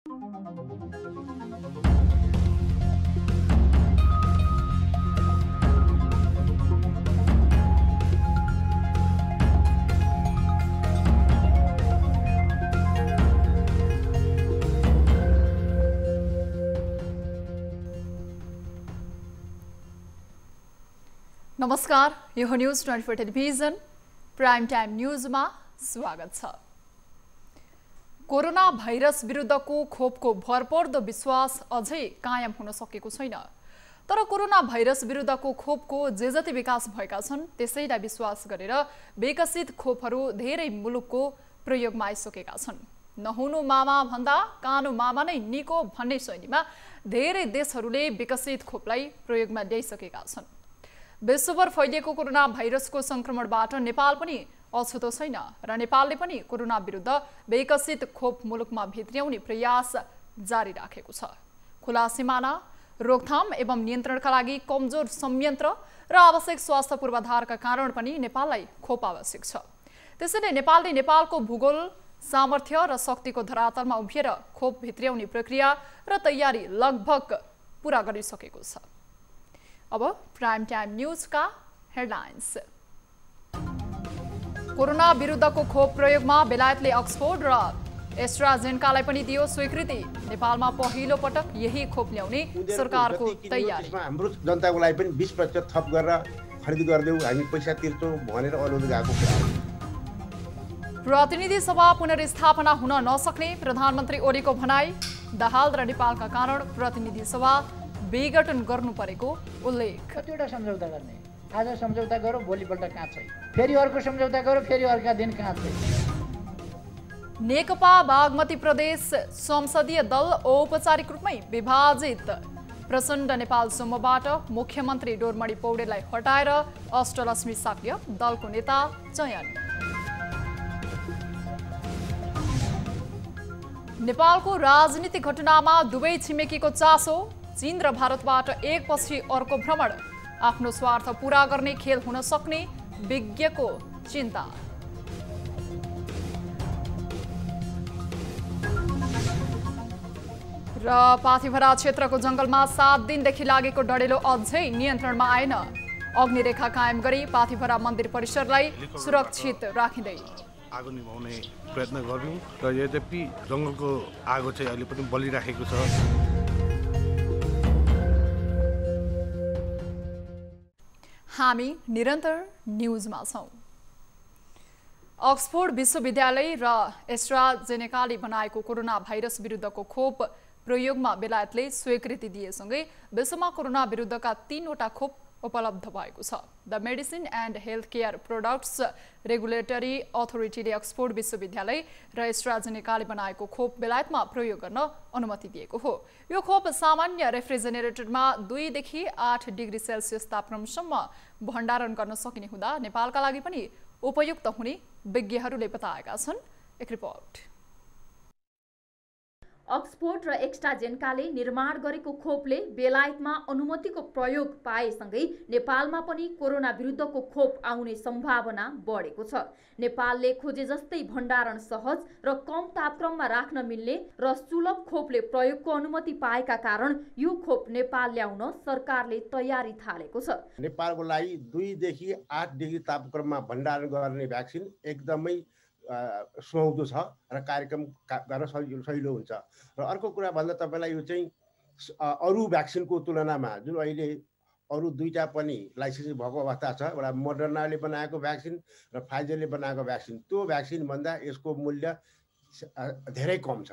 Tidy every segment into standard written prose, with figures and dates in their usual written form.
नमस्कार, यो news 24 television prime time न्यूजमा स्वागत छ। कोरोना भाइरस विरुद्धको खोपको भरपर्दो विश्वास अझै कायम हुन सकेको छैन। तर कोरोना भाइरस विरुद्धको खोपको जे जति विकास भएका छन् त्यसैलाई विश्वास गरेर विकसित खोपहरू धेरै मुलुकको प्रयोगमा आइसकेका छन्। नहुनु मामा भन्दा कानु मामा नै निको भन्ने शैलीमा धेरै देशहरूले विकसित खोपलाई प्रयोगमा ल्याइसकेका छन्। विश्वभर फैलिएको कोरोना भाइरसको संक्रमणबाट नेपाल पनि अछुतो छैन र नेपालले पनि कोरोना विरुद्ध विकसित खोप मुलुकमा भित्र्याउने प्रयास जारी राखेको छ। खुला सिमाना, रोकथाम एवं नियन्त्रणका लागि कमजोर संयन्त्र र आवश्यक स्वास्थ्य पूर्वाधारका कारण पनि नेपाललाई खोप आवश्यक छ। त्यसैले नेपालले नेपालको भूगोल, सामर्थ्य र शक्तिको धरातलमा उभिएर खोप भित्र्याउने प्रक्रिया र तयारी लगभग पूरा गरिसकेको छ। अब प्राइम टाइम न्यूजका हेडलाइन्स। कोरोना विरुद्धको खोप प्रयोगमा बेलायतले अक्सफोर्ड र एस्ट्राजेनेकालाई पनि दियो स्वीकृति। नेपालमा पहिलो पटक यही खोप ल्याउने सरकारको तयारी। हाम्रो जनताको लागि पनि 20% थप गरेर खरिद गर्दैउ, हामी पैसा तिर्छौँ भनेर अनुरोध गएको कुरा। प्रतिनिधि सभा पुनर्स्थापना हुन नसक्ने प्रधानमन्त्री ओलीको भनाई। दाहाल र नेपालका कारण प्रतिनिधि सभा विघटन गर्नु परेको उल्लेख। कतिवटा सम्झौता गर्ने, आज सम्झौता गरौ भोलिपल्ट कहाँ छैन, फेरि अर्को सम्झौता गरौ फेरि अर्का दिन कहाँ छैन। नेकपा बागमती प्रदेश संसदीय दल औपचारिक रूपमै विभाजित। प्रचण्ड नेपाल समूहबाट मुख्यमन्त्री डोरमणि पौडेललाई हटाएर अष्टलक्ष्मी साक्य दलको नेता चयन। नेपालको राजनीतिक घटनामा दुवै छिमेकीको चासो। चीन र भारतबाट एकपछि अर्को भ्रमण। आफ्नो स्वार्थ पूरा गर्ने खेल हुन सक्ने विज्ञको चिन्ता। र पाथिभरा क्षेत्रको जंगलमा 7 दिनदेखि लागेको डढेलो अझै नियन्त्रणमा आएन। अग्निरेखा कायम गरी पाथिभरा मन्दिर परिसरलाई सुरक्षित राखिँदै आगो निभाउने प्रयत्न गर्यौं र यद्यपि जंगलको आगो चाहिँ अहिले पनि बलिराखेको छ। हामी निरन्तर न्यूजमा छौं। अक्सफोर्ड विश्वविद्यालय र एस्ट्राजेनेकाले बनाएको कोरोना भाइरस विरुद्धको खोप प्रयोगमा बेलायतले स्वीकृति दिएसँगै विश्वमा कोरोना विरुद्धका 3वटा खोप उपलब्ध भएको छ। The medicine and health care products regulatory अथोरिटीले अक्सफोर्ड विश्वविद्यालय र एस्ट्राजेनेकाले बनाएको खोप बेलायतमा प्रयोग गर्न अनुमति दिएको हो। यो खोप सामान्य रेफ्रिजरेटरमा 2 देखि 8 डिग्री सेल्सियस तापक्रमसम्म भण्डारण गर्न सकिने हुँदा नेपालका लागि पनि उपयुक्त हुने विज्ञहरूले बताएका छन्। एक रिपोर्ट। अक्सफोर्ड र एस्ट्राजेनेकाले निर्माण गरेको खोपले बेलायतमा अनुमतिको प्रयोग पाएसँगै नेपालमा पनि कोरोना विरुद्धको खोप आउने सम्भावना बढेको छ। नेपालले खोजे जस्तै भण्डारण सहज र कम तापक्रममा राख्न मिल्ने र सुलभ खोपले प्रयोगको अनुमति पाएका कारण यो खोप नेपाल ल्याउन सरकारले तयारी थालेको छ। नेपालको लागि 2 देखि 8 डिग्री तापक्रममा भण्डारण गर्ने भ्याक्सिन एकदमै सुहाउँदो छ र कार्यक्रम गर्न सजिलो हुन्छ। र अर्को कुरा भन्दा तपाईलाई यो चाहिँ अरू भ्याक्सिनको तुलनामा जुन अहिले अरू 2टा पनि लाइसेन्स भएको अवस्था छ, एउटा मोडर्नाले बनाएको भ्याक्सिन र फाइजरले बनाएको भ्याक्सिन, त्यो भ्याक्सिन भन्दा यसको मूल्य धेरै कम छ।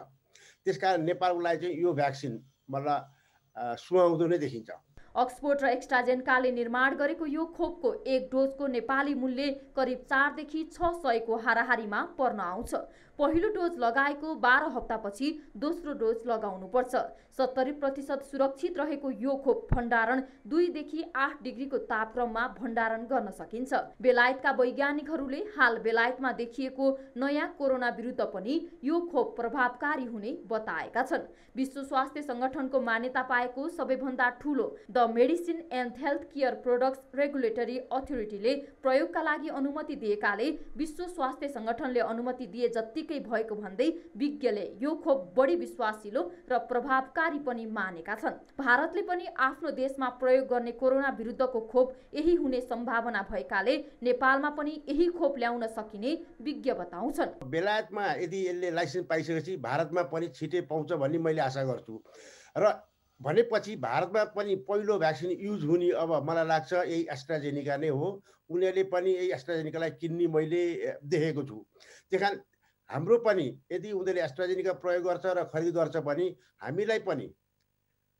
त्यसकारण नेपालको लागि चाहिँ यो भ्याक्सिन मतलब सुहाउँदो नै देखिन्छ। अक्सफोर्ड र एस्ट्राजेनेकाले निर्माण गरेको यो खोपको 1 डोजको नेपाली मूल्य करिब 4 देखि 600 को हाराहारीमा पर्न आउँछ। पहिलो डोज लगाएको 12 हप्तापछि दोस्रो डोज लगाउनु पर्छ। 70% सुरक्षित रहेको यो खोप भण्डारण 2 देखि 8 डिग्रीको तापक्रममा भण्डारण गर्न सकिन्छ। बेलायतका वैज्ञानिकहरूले हाल बेलायतमा देखिएको नयाँ कोरोना विरुद्ध पनि यो खोप प्रभावकारी हुने बताएका छन्। विश्व स्वास्थ्य संगठनको मान्यता पाएको सबैभन्दा ठूलो the medicine and health care products regulatory अथोरिटीले प्रयोगका लागि अनुमति दिएकाले विश्व स्वास्थ्य संगठनले अनुमति दिए जत्तिकै भएको भन्दै विज्ञले यो खोप बढी विश्वासिलो र प्रभावकारी पनि मानेका छन्। भारतले पनि आफ्नो देशमा प्रयोग गर्ने कोरोना विरुद्धको खोप यही हुने सम्भावना भएकाले नेपालमा पनि यही खोप ल्याउन सकिने विज्ञ बताउँछन्। बेलायतमा यदि यसले लाइसेन्स पाइसकेपछि भारतमा पनि छिटै पाउँछ भन्ने मैले आशा गर्छु र भनेपछि भारतमा पनि पहिलो भ्याक्सिन युज हुने अब मलाई लाग्छ यही एस्ट्राजेनिका नै हो। उनीहरूले पनि यही एस्ट्राजेनिकालाई किन्ने मैले देखेको छु। त्यही हाम्रो पनि यदि उनीहरूले एस्ट्राजेनिका प्रयोग गर्छ र खरिद गर्छ भने हामीलाई पनि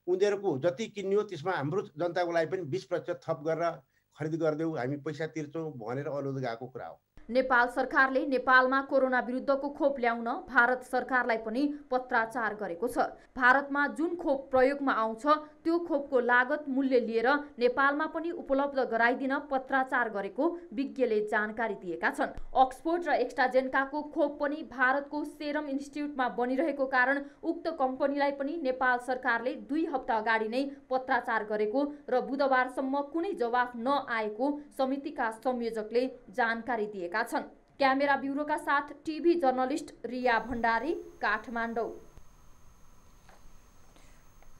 उनीहरूको जति किन्ने हो त्यसमा हाम्रो जनताको लागि पनि 20% थप गरेर खरिद गरिदेऊ, हामी पैसा तिर्छौँ भनेर अनुरोध गएको कुरा हो। नेपाल सरकारले नेपालमा कोरोना विरुद्धको खोप ल्याउन भारत सरकारलाई पनि पत्राचार गरेको छ। भारतमा जुन खोप प्रयोगमा आउँछ त्यो खोपको लागत मूल्य लिएर नेपालमा पनि उपलब्ध गराइदिन पत्राचार गरेको विज्ञले जानकारी दिएका छन्। अक्सफोर्ड र एक्स्ट्राजेन्काको खोप पनि भारतको सेरम इन्स्टिट्युटमा बनिरहेको कारण उक्त कम्पनीलाई पनि नेपाल सरकारले 2 हप्ता अगाडि नै पत्राचार गरेको र बुधबारसम्म कुनै जवाफ नआएको समितिका संयोजकले जानकारी दिएका छन्। क्यामेरा ब्युरोका साथ टिभी जर्नलिस्ट रिया भण्डारी, काठमाडौँ।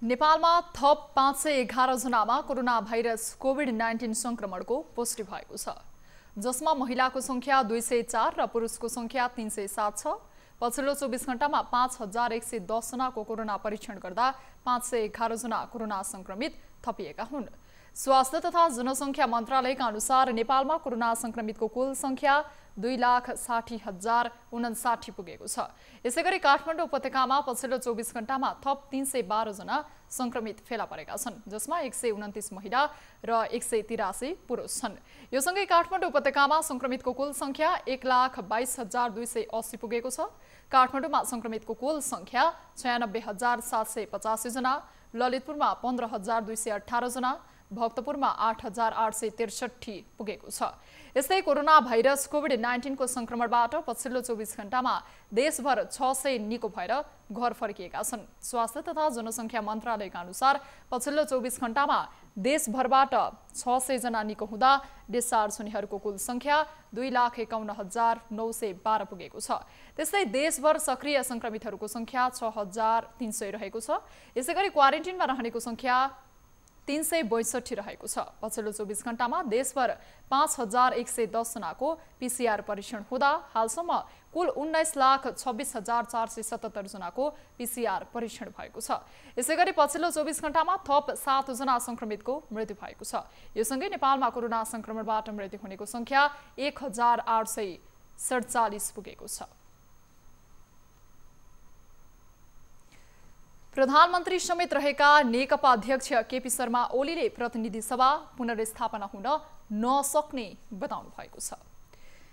नेपालमा थप 511 जनामा कोरोना भाइरस कोभिड-19 संक्रमणको पुष्टि भएको छ, जसमा महिलाको संख्या 204 र पुरुषको संख्या 307 छ। पछिल्लो 24 घण्टामा 5110 जनाको कोरोना परीक्षण गर्दा 511 जना कोरोना संक्रमित थपिएका हुन्। स्वास्थ्य तथा जनसङ्ख्या मन्त्रालयका अनुसार नेपालमा कोरोना संक्रमितको कुल संख्या 2,60,059 पुगेको छ। यसैगरी काठमाडौँ उपत्यकामा पछिल्लो 24 घण्टामा थप 312 जना संक्रमित फेला परेका छन्, जसमा 129 महिला र 183 पुरुष छन्। यो सँगै काठमाडौँ उपत्यकामा संक्रमितको कुल संख्या 1,22,280 पुगेको छ। काठमाडौँमा संक्रमितको कुल संख्या 96,785 जना, ललितपुरमा 15,218 जना, भक्तपुरमा 8,863 पुगेको छ। यस्तै कोरोना भाइरस कोभिड-19 को संक्रमणबाट पछिल्लो 24 घण्टामा देशभर 600 निको भएर घर फर्किएका छन्। स्वास्थ्य तथा जनसङ्ख्या मन्त्रालयका अनुसार पछिल्लो 24 घण्टामा देशभरबाट 600 जना निको हुँदा डिस्चार्ज हुनेहरूको कुल संख्या 2,51,912 पुगेको छ। त्यस्तै देशभर सक्रिय संक्रमितहरूको संख्या 6,300 रहेको छ। यसैगरी क्वारेन्टिनमा रहनेको संख्या 362 रहेको छ। पछिल्लो 24 घण्टामा देशभर 5,110 जनाको PCR परीक्षण हुँदा हालसम्म कुल 19,26,477 जनाको PCR परीक्षण भएको छ। यसैगरी पछिल्लो 24 घण्टामा थप 7 जना संक्रमितको मृत्यु भएको छ। यो सँगै नेपालमा कोरोना संक्रमणबाट मृत्यु हुनेको संख्या 1,847 पुगेको छ। प्रधानमन्त्री समेत रहेका नेकपा अध्यक्ष केपी शर्मा ओलीले प्रतिनिधि सभा पुनर्स्थापना हुन नसक्ने बताउनु भएको छ।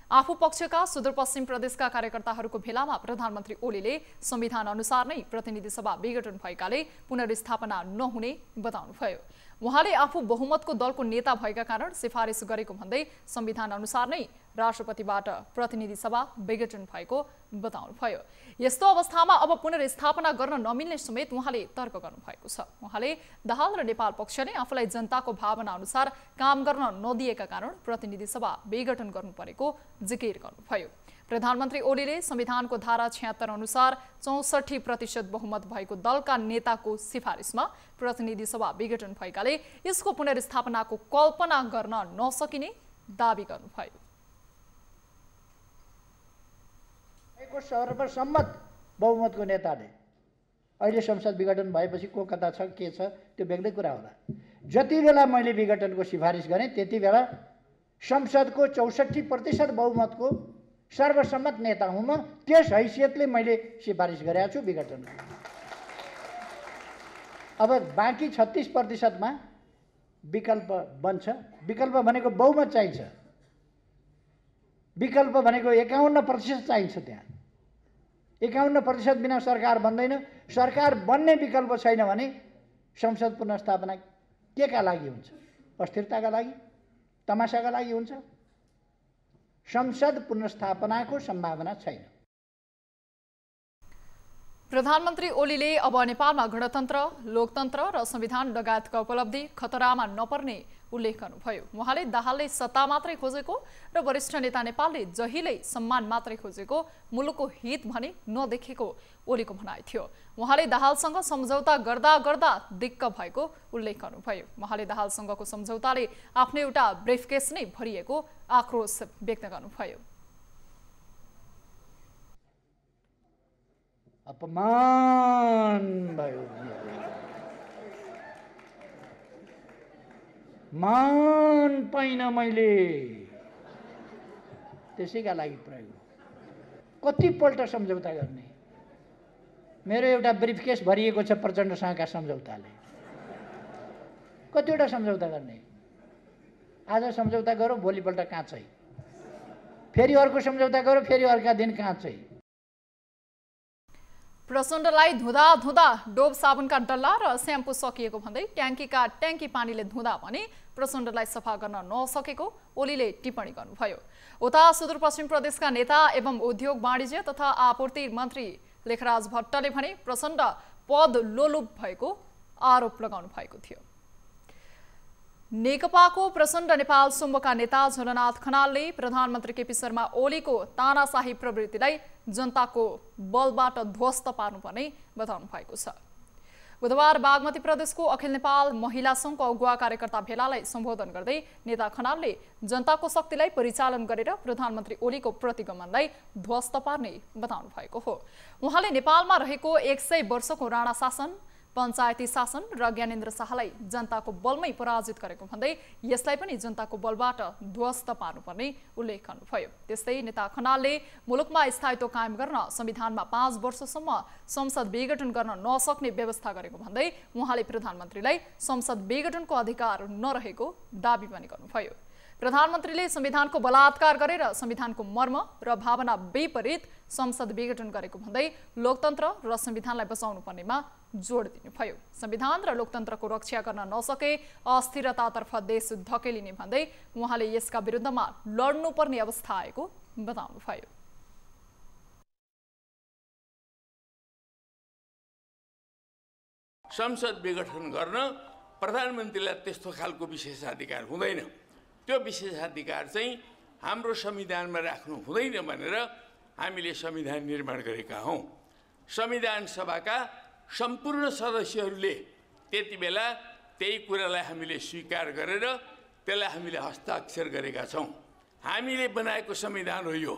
आफू पक्षका सुदूरपश्चिम प्रदेशका कार्यकर्ताहरूको भेलामा प्रधानमन्त्री ओलीले संविधान अनुसार नै प्रतिनिधि सभा विघटन भएकाले पुनर्स्थापना नहुने बताउनुभयो। उहाँले आफू बहुमतको दलको नेता भएका कारण सिफारिस गरेको भन्दै संविधान अनुसार नै राष्ट्रपतिबाट प्रतिनिधि सभा विघटन भएको बताउनुभयो। यस्तो अवस्थामा अब पुनर्स्थापना गर्न नमिल्ने समेत उहाँले तर्क गर्नुभएको छ। उहाँले दाहाल र नेपाल पक्षले आफूलाई जनताको भावना अनुसार काम गर्न नदिएका कारण प्रतिनिधि सभा विघटन गर्नु परेको जिकिर गर्नुभयो। प्रधानमन्त्री ओलीले संविधानको धारा 76 अनुसार 64% बहुमत भएको दलका नेताको सिफारिसमा प्रतिनिधि सभा विघटन भएकाले यसको पुनर्स्थापनाको कल्पना गर्न नसकिने दावी गर्नुभयो। सर्वसम्मत बहुमतको नेताले अहिले संसद विघटन भएपछि को कता छ के छ त्यो बेग्लै कुरा होला। जति बेला मैले विघटनको सिफारिस गरेँ त्यति बेला संसदको 64% बहुमतको सर्वसम्मत नेता हुँ म। त्यस हैसियतले मैले सिफारिस गरेको छु विघटनको। अब बाँकी 36%मा विकल्प बन्छ। विकल्प भनेको बहुमत चाहिन्छ। विकल्प भनेको 51% चाहिन्छ। त्यहाँ 51% बिना सरकार बन्दैन। सरकार बन्ने विकल्प छैन भने संसद पुनर्स्थापना के का लागि हुन्छ? अस्थिरताका लागि, तमासाका लागि हुन्छ? संसद पुनर्स्थापनाको सम्भावना छैन। प्रधानमन्त्री ओलीले अब नेपालमा गणतन्त्र, लोकतन्त्र र संविधान लगायतका उपलब्धि खतरामा नपर्ने उल्लेख गर्नुभयो। उहाँले दाहालले सत्ता मात्रै खोजेको र वरिष्ठ नेता नेपालले जहिल्यै सम्मान मात्रै खोजेको, मुलुकको हित भने नदेखेको ओलीको भनाइ थियो। उहाँले दाहालसँग सम्झौता गर्दा गर्दा दिक्क भएको उल्लेख गर्नुभयो। उहाँले दाहालसँगको सम्झौताले आफ्नो एउटा ब्रिफकेस नै भरिएको आक्रोश व्यक्त गर्नुभयो। अपमान भयो, मान पाइन मैले, त्यसैका लागि प्रयोग। कतिपल्ट सम्झौता गर्ने? मेरो एउटा ब्रिफकेस भरिएको छ प्रचण्डसँगका सम्झौताले। कतिवटा सम्झौता गर्ने? आज सम्झौता गरौँ, भोलिपल्ट काँचै, फेरि अर्को सम्झौता गरौँ, फेरि अर्का दिन काँचै। प्रचण्डलाई धुँदा धुँदा डोब साबुनका डल्ला र स्याम्पू सकिएको भन्दै ट्याङ्की पानीले धुँदा पनि प्रचण्डलाई सफा गर्न नसकेको ओलीले टिप्पणी गर्नुभयो। उता सुदूरपश्चिम प्रदेशका नेता एवं उद्योग वाणिज्य तथा आपूर्ति मन्त्री लेखराज भट्टले भने प्रचण्ड पद लोलुप भएको आरोप लगाउनु भएको थियो। नेकपाको प्रचण्ड नेपाल सुम्बका नेता झलनाथ खनालले प्रधानमन्त्री केपी शर्मा ओलीको तानाशाही प्रवृत्तिलाई जनताको बलबाट ध्वस्त पार्नुपर्ने बताउनु भएको छ। बुधबार बागमती प्रदेशको अखिल नेपाल महिला सङ्घको अगुवा कार्यकर्ता भेलालाई सम्बोधन गर्दै नेता खनालले जनताको शक्तिलाई परिचालन गरेर प्रधानमन्त्री ओलीको प्रतिगमनलाई ध्वस्त पार्ने बताउनु भएको हो। उहाँले नेपालमा रहेको 100 वर्षको राणा शासन, पञ्चायती शासन र ज्ञानेन्द्र शाहलाई जनताको बलमै पराजित गरेको भन्दै यसलाई पनि जनताको बलबाट ध्वस्त पार्नुपर्ने उल्लेख गर्नुभयो। त्यस्तै नेता खनालले मुलुकमा स्थायित्व कायम गर्न संविधानमा 5 वर्षसम्म संसद विघटन गर्न नसक्ने व्यवस्था गरेको भन्दै उहाँले प्रधानमन्त्रीलाई संसद विघटनको अधिकार नरहेको दाबी पनि गर्नुभयो। प्रधानमन्त्रीले संविधानको बलात्कार गरेर संविधानको मर्म र भावना विपरीत संसद विघटन गरेको भन्दै लोकतन्त्र र संविधानलाई बचाउनु पर्नेमा जोड दिनुभयो। संविधान र लोकतन्त्रको रक्षा गर्न नसके अस्थिरतातर्फ देश धकेलिने भन्दै उहाँले यसका विरुद्धमा लड्नुपर्ने अवस्था आएको बताउनुभयो। संसद विघटन गर्न प्रधानमन्त्रीलाई त्यस्तो खालको विशेषाधिकार हुँदैन। त्यो विशेषाधिकार चाहिँ हाम्रो संविधानमा राख्नु हुँदैन भनेर हामीले संविधान निर्माण गरेका हौँ। संविधान सभाका सम्पूर्ण सदस्यहरूले त्यति बेला त्यही कुरालाई हामीले स्वीकार गरेर त्यसलाई हामीले हस्ताक्षर गरेका छौँ। हामीले बनाएको संविधान हो यो।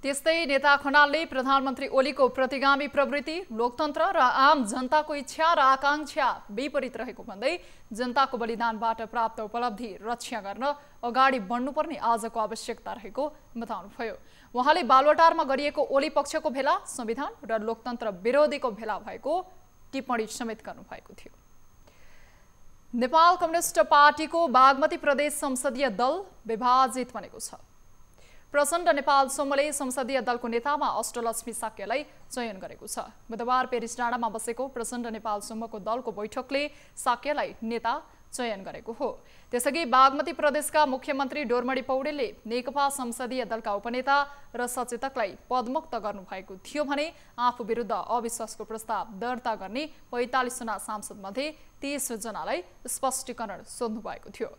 त्यस्तै नेता खनालले प्रधानमन्त्री ओलीको प्रतिगामी प्रवृत्ति, लोकतन्त्र र आम जनताको इच्छा र आकांक्षा विपरीत रहेको भन्दै जनताको बलिदानबाट प्राप्त उपलब्धि रक्षा गर्न अगाडि बढ्नुपर्ने आजको आवश्यकता रहेको बताउनुभयो। उहाँले बालुवाटारमा गरिएको ओली पक्षको भेला संविधान र लोकतन्त्र विरोधीको भेला भएको टिप्पणी समेत गर्नुभएको थियो। नेपाल कम्युनिस्ट पार्टीको बागमती प्रदेश संसदीय दल विभाजित बनेको छ। प्रचण्ड नेपाल समूहले संसदीय दलको नेतामा अष्टलक्ष्मी साक्यलाई चयन गरेको छ। बुधबार पेरिस डाँडामा बसेको प्रचण्ड नेपाल समूहको दलको बैठकले साक्यलाई नेता चयन गरेको हो। त्यसअघि बागमती प्रदेशका मुख्यमन्त्री डोरमणी पौडेलले नेकपा संसदीय दलका उपनेता र सचेतकलाई पदमुक्त गर्नुभएको थियो भने आफू विरुद्ध अविश्वासको प्रस्ताव दर्ता गर्ने 45 जना सांसदमध्ये 30 जनालाई स्पष्टीकरण सोध्नु भएको थियो।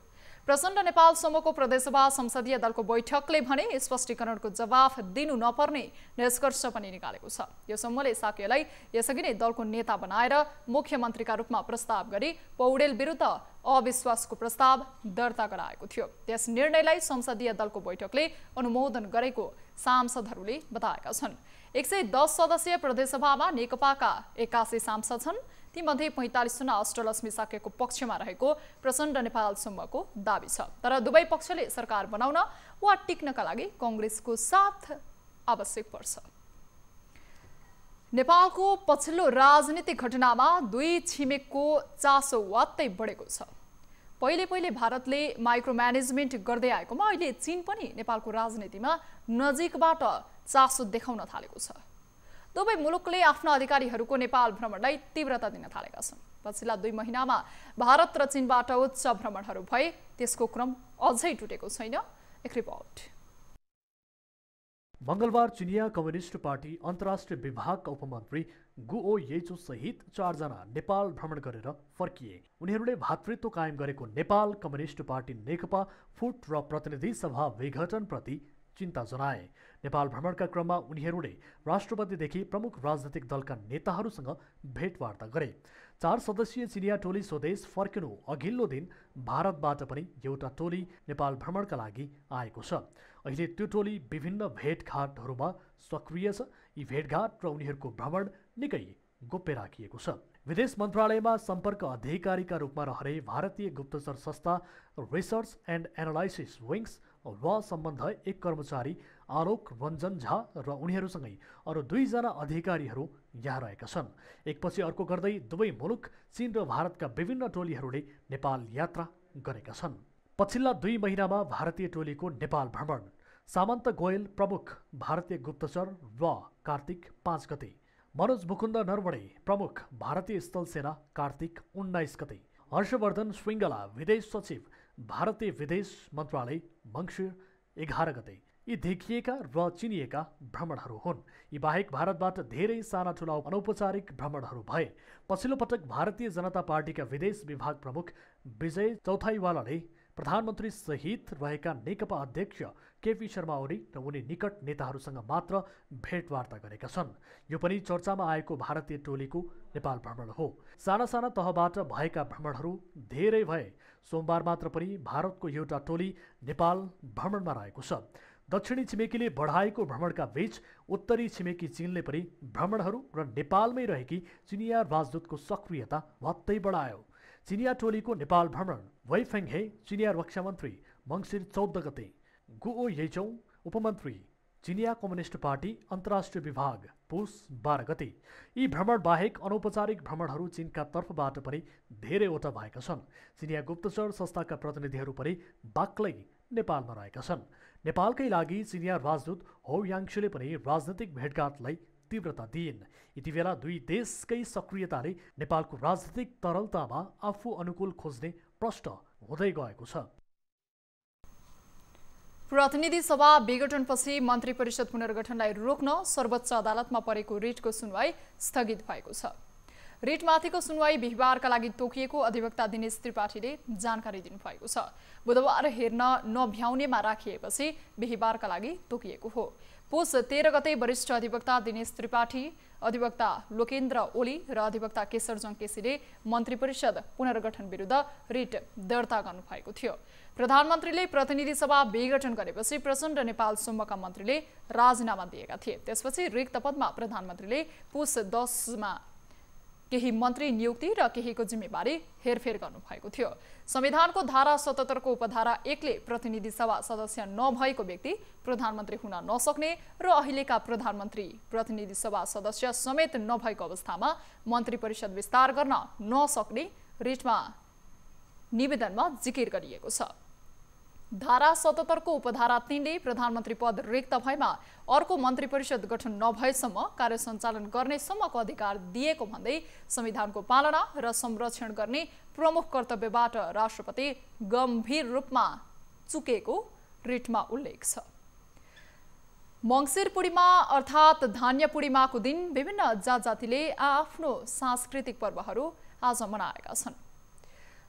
प्रचण्ड नेपाल समूहको प्रदेशसभा संसदीय दलको बैठकले भने स्पष्टीकरणको जवाफ दिनु नपर्ने निष्कर्ष पनि निकालेको छ। यो समूहले साक्यलाई यसअघि नै दलको नेता बनाएर मुख्यमन्त्रीका रूपमा प्रस्ताव गरी पौडेल विरुद्ध अविश्वासको प्रस्ताव दर्ता गराएको थियो। त्यस निर्णयलाई संसदीय दलको बैठकले अनुमोदन गरेको सांसदहरूले बताएका छन्। 110 सदस्यीय प्रदेशसभामा नेकपाका 81 सांसद छन्। तीमध्ये 45 जना अष्टलक्ष्मी साक्यको पक्षमा रहेको प्रचण्ड नेपाल समूहको दाबी छ। तर दुवै पक्षले सरकार बनाउन वा टिक्नका लागि कांग्रेसको साथ आवश्यक पर्छ। नेपालको पछिल्लो राजनीतिक घटनामा दुई छिमेकको चासो वात्तै बढेको छ। पहिले भारतले माइक्रो म्यानेजमेन्ट गर्दै आएकोमा अहिले चीन पनि नेपालको राजनीतिमा नजिकबाट चासो देखाउन थालेको छ। दुवै मुलुकले आफ्ना अधिकारीहरूको नेपाल भ्रमणलाई तीव्रता दिन थालेका छन्। पछिल्ला 2 महिनामा भारत र चीनबाट उच्च भ्रमणहरू भए त्यसको क्रम अझै टुटेको छैन। एक रिपोर्ट। मंगलबार चिनिया कम्युनिस्ट पार्टी अन्तर्राष्ट्रिय विभागका उपमन्त्री गुओ येचो सहित 4 जना नेपाल भ्रमण गरेर फर्किए। उनीहरूले भातृत्व कायम गरेको नेपाल कम्युनिस्ट पार्टी नेकपा फुट र प्रतिनिधि सभा विघटनप्रति चिन्ता जनाए। नेपाल भ्रमणका क्रममा उनीहरूले राष्ट्रपतिदेखि प्रमुख राजनैतिक दलका नेताहरूसँग भेटवार्ता गरे। 4 सदस्यीय चिनिया टोली स्वदेश फर्किनु अघिल्लो दिन भारतबाट पनि एउटा टोली नेपाल भ्रमणका लागि आएको छ। अहिले त्यो टोली विभिन्न भेटघाटहरूमा सक्रिय छ। यी भेटघाट र उनीहरूको भ्रमण निकै गोप्य राखिएको छ। विदेश मन्त्रालयमा सम्पर्क अधिकारीका रूपमा रहने भारतीय गुप्तचर संस्था रिसर्च एन्ड एनालाइसिस विङ्स र सम्बन्ध एक कर्मचारी आलोक रञ्जन झा र उनीहरूसँगै अरू 2 जना अधिकारीहरू यहाँ रहेका छन्। एकपछि अर्को गर्दै दुवै मुलुक चीन र भारतका विभिन्न टोलीहरूले नेपाल यात्रा गरेका छन्। पछिल्ला 2 महिनामा भारतीय टोलीको नेपाल भ्रमण। सामन्त गोयल प्रमुख भारतीय गुप्तचर र कार्तिक 5 गते, मनोज मुकुन्द नरवणे प्रमुख भारतीय स्थल सेना कार्तिक 19 गते, हर्षवर्धन श्रृङ्गला विदेश सचिव भारतीय विदेश मन्त्रालय मङ्सिर 11 गते। यी देखिएका र चिनिएका भ्रमणहरू हुन्। यी बाहेक भारतबाट धेरै साना ठुला अनौपचारिक भ्रमणहरू भए। पछिल्लो पटक भारतीय जनता पार्टीका विदेश विभाग प्रमुख विजय चौथाइवालाले प्रधानमन्त्री सहित रहेका नेकपा अध्यक्ष केपी शर्मा ओली र उनी निकट नेताहरूसँग मात्र भेटवार्ता गरेका छन्। यो पनि चर्चामा आएको भारतीय टोलीको नेपाल भ्रमण हो। साना साना तहबाट भएका भ्रमणहरू धेरै भए। सोमबार मात्र पनि भारतको एउटा टोली नेपाल भ्रमणमा रहेको छ। दक्षिणी छिमेकीले बढाएको भ्रमणका बीच उत्तरी छिमेकी चीनले पनि भ्रमणहरू र नेपालमै रहेकी चिनिया राजदूतको सक्रियता भत्तै बढायो। चिनिया टोलीको नेपाल भ्रमण। वै फेङ्हे चिनिया रक्षा मन्त्री मङ्सिर 14 गते, गुओ येचौ उपमन्त्री चिनिया कम्युनिस्ट पार्टी अन्तर्राष्ट्रिय विभाग पुस 12 गते। यी भ्रमण बाहेक अनौपचारिक भ्रमणहरू चीनका तर्फबाट पनि धेरैवटा भएका छन्। चिनिया गुप्तचर संस्थाका प्रतिनिधिहरू पनि बाक्लै नेपालमा रहेका छन्। नेपालकै लागि चिनिया राजदूत हो याङसुले पनि राजनैतिक भेटघाटलाई तीव्रता दिइन्। यति बेला 2 देशकै सक्रियताले नेपालको राजनीतिक तरलतामा आफू अनुकूल खोज्ने प्रश्न हुँदै गएको छ। प्रतिनिधि सभा विघटनपछि मन्त्री परिषद पुनर्गठनलाई रोक्न सर्वोच्च अदालतमा परेको रिटको सुनवाई स्थगित भएको छ। रिटमाथिको सुनवाई बिहिबारका लागि तोकिएको अधिवक्ता दिनेश त्रिपाठीले जानकारी दिनुभएको छ। बुधबार हेर्न नभ्याउनेमा राखिएपछि बिहिबारका लागि तोकिएको हो। पुस 13 गते वरिष्ठ अधिवक्ता दिनेश त्रिपाठी, अधिवक्ता लोकेन्द्र ओली र अधिवक्ता केशरजङ केसीले मन्त्री परिषद पुनर्गठन विरुद्ध रिट दर्ता गर्नुभएको थियो। प्रधानमन्त्रीले प्रतिनिधि सभा विघटन गरेपछि प्रचण्ड नेपाल सम्मका मन्त्रीले राजीनामा दिएका थिए। त्यसपछि रिक्त पदमा प्रधानमन्त्रीले पुस 10 मा केही मन्त्री नियुक्ति र केहीको जिम्मेवारी हेरफेर गर्नुभएको थियो। संविधानको धारा 77 को उपधारा 1 ले प्रतिनिधि सभा सदस्य नभएको व्यक्ति प्रधानमन्त्री हुन नसक्ने र अहिलेका प्रधानमन्त्री प्रतिनिधि सभा सदस्य समेत नभएको अवस्थामा मन्त्री परिषद विस्तार गर्न नसक्ने रिटमा निवेदनमा जिकिर गरिएको छ। धारा 77 को उपधारा 3 ले प्रधानमन्त्री पद रिक्त भएमा अर्को मन्त्री परिषद गठन नभएसम्म कार्य सञ्चालन गर्नेसम्मको अधिकार दिएको भन्दै संविधानको पालना र संरक्षण गर्ने प्रमुख कर्तव्यबाट राष्ट्रपति गम्भीर रूपमा चुकेको रिटमा उल्लेख छ। मङ्सिर पूर्णिमा अर्थात् धान्य पूर्णिमाको दिन विभिन्न जातजातिले आफ्नो सांस्कृतिक पर्वहरू आज मनाएका छन्।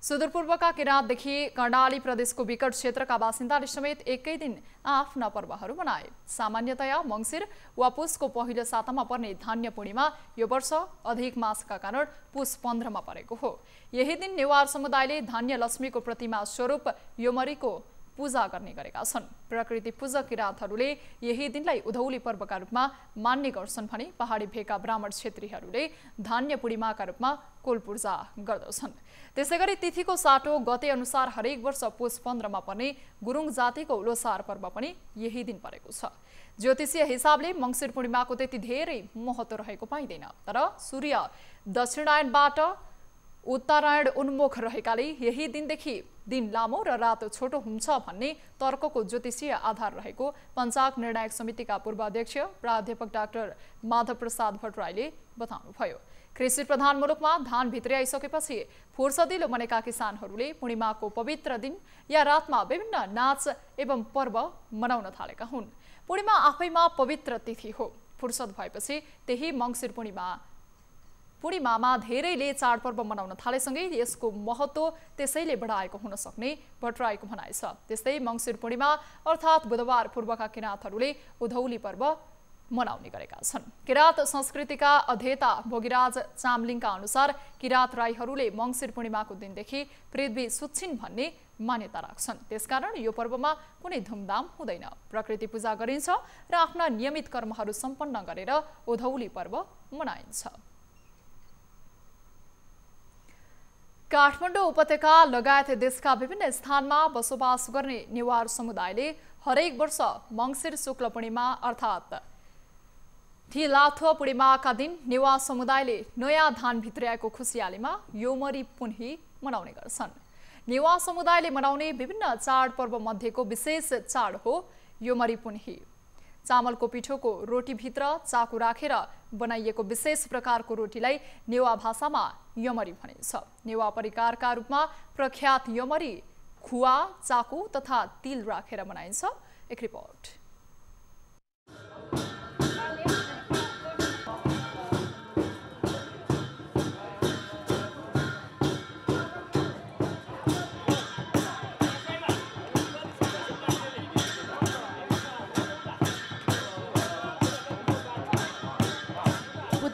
सुदूरपूर्वका किराँतदेखि कर्णाली प्रदेशको विकट क्षेत्रका बासिन्दाले समेत एकै दिन आफ्ना पर्वहरू मनाए। सामान्यतया मङ्सिर वा पुसको पहिलो सातामा पर्ने धान्य पूर्णिमा यो वर्ष अधिक मासका कारण पुस 15 मा परेको हो। यही दिन नेवार समुदायले धान्य लक्ष्मीको प्रतिमा स्वरूप योमरीको पूजा गर्ने गरेका छन्। प्रकृति पूजक किराँतहरूले यही दिनलाई उधौली पर्वका रूपमा मान्ने गर्छन् भने पहाडी भेगका ब्राह्मण क्षेत्रीहरूले धान्य पूर्णिमाका रूपमा कुल पूजा गर्दछन्। त्यसैगरी तिथिको साटो गते अनुसार हरेक वर्ष पुस 15 मा पर्ने गुरुङ जातिको लोसार पर्व पनि यही दिन परेको छ। ज्योतिषीय हिसाबले मङ्सिर पूर्णिमाको त्यति धेरै महत्त्व रहेको पाइँदैन, तर सूर्य दक्षिणायनबाट उत्तरायण उन्मुख रहेकाले यही दिनदेखि दिन लामो र रात छोटो हुन्छ भन्ने तर्कको ज्योतिषीय आधार रहेको पञ्चाग निर्णायक समितिका पूर्व अध्यक्ष प्राध्यापक डाक्टर माधव प्रसाद भट्टराईले बताउनुभयो। कृषि प्रधान मुलुकमा धान भित्र्याइसकेपछि फुर्सदिलो बनेका किसानहरूले पूर्णिमाको पवित्र दिन या रातमा विभिन्न नाच एवं पर्व मनाउन थालेका हुन्। पूर्णिमा आफैमा पवित्र तिथि हो। फुर्सद भएपछि त्यही मङ्सिर पूर्णिमामा धेरैले चाडपर्व मनाउन थालेसँगै यसको महत्त्व त्यसैले बढाएको हुन सक्ने भट्टराईको भनाइ छ। त्यस्तै मङ्सिर पूर्णिमा अर्थात् बुधबार पूर्वका किराँतहरूले उधौली पर्व मनाउने गरेका छन्। किराँत संस्कृतिका अध्येता भोगीराज चामलिङका अनुसार किराँत राईहरूले मङ्सिर पूर्णिमाको दिनदेखि पृथ्वी सुत्छिन् भन्ने मान्यता राख्छन्। त्यसकारण यो पर्वमा कुनै धुमधाम हुँदैन। प्रकृति पूजा गरिन्छ र आफ्ना नियमित कर्महरू सम्पन्न गरेर उधौली पर्व मनाइन्छ। काठमाडौँ उपत्यका लगायत देशका विभिन्न स्थानमा बसोबास गर्ने नेवार समुदायले हरेक वर्ष मङ्सिर शुक्ल पूर्णिमा अर्थात् थिलाथो पूर्णिमाका दिन नेवार समुदायले नयाँ धान भित्र्याएको खुसियालीमा योमरी पुन्ही मनाउने गर्छन्। नेवार समुदायले मनाउने विभिन्न चाडपर्व मध्येको विशेष चाड हो योमरी पुन्ही। चामलको पिठोको रोटीभित्र चाकु राखेर बनाइएको विशेष प्रकारको रोटीलाई नेवा भाषामा यमरी भनिन्छ। नेवा परिकारका रूपमा प्रख्यात यमरी खुवा, चाकु तथा तिल राखेर बनाइन्छ। एक रिपोर्ट।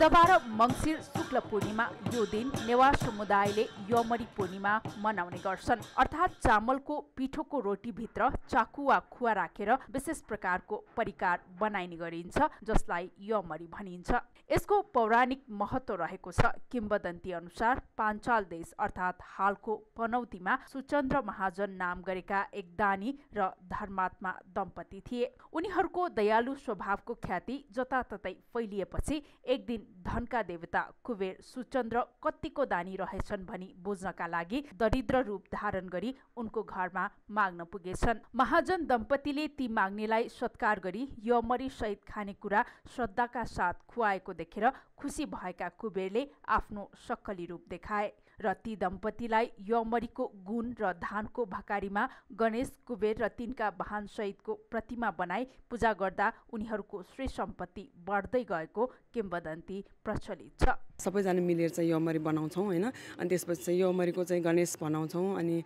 बुधबार मङ्सिर शुक्ल पूर्णिमा यो दिन नेवार समुदायले योमरी पूर्णिमा मनाउने गर्छन्। अर्थात् चामलको पिठोको रोटीभित्र चाकु वा खुवा राखेर विशेष प्रकारको परिकार बनाइने गरिन्छ, जसलाई योमरी भनिन्छ। यसको पौराणिक महत्त्व रहेको छ। किम्वदन्ती अनुसार पाञ्चाल देश अर्थात् हालको पनौतीमा सुचन्द्र महाजन नाम गरेका एक दानी र धर्मात्मा दम्पति थिए। उनीहरूको दयालु स्वभावको ख्याति जताततै फैलिएपछि एक दिन धनका देवता कुबेर सुचन्द्र कतिको दानी रहेछन् भनी बुझ्नका लागि दरिद्र रूप धारण गरी उनको घरमा माग्न पुगेछन्। महाजन दम्पतिले ती माग्नेलाई सत्कार गरी योमरी सहित खानेकुरा श्रद्धाका साथ खुवाएको देखेर खुसी भएका कुबेरले आफ्नो सक्कली रूप देखाए र ती दम्पतिलाई योमरीको गुण र धानको भकारीमा गणेश, कुबेर र तिनका वाहन सहितको प्रतिमा बनाई पूजा गर्दा उनीहरूको श्री सम्पत्ति बढ्दै गएको किम्वदन्ती प्रचलित छ। सबैजना मिलेर चाहिँ योमरी बनाउँछौँ हैन। अनि त्यसपछि चाहिँ योमरीको चाहिँ गणेश बनाउँछौँ, अनि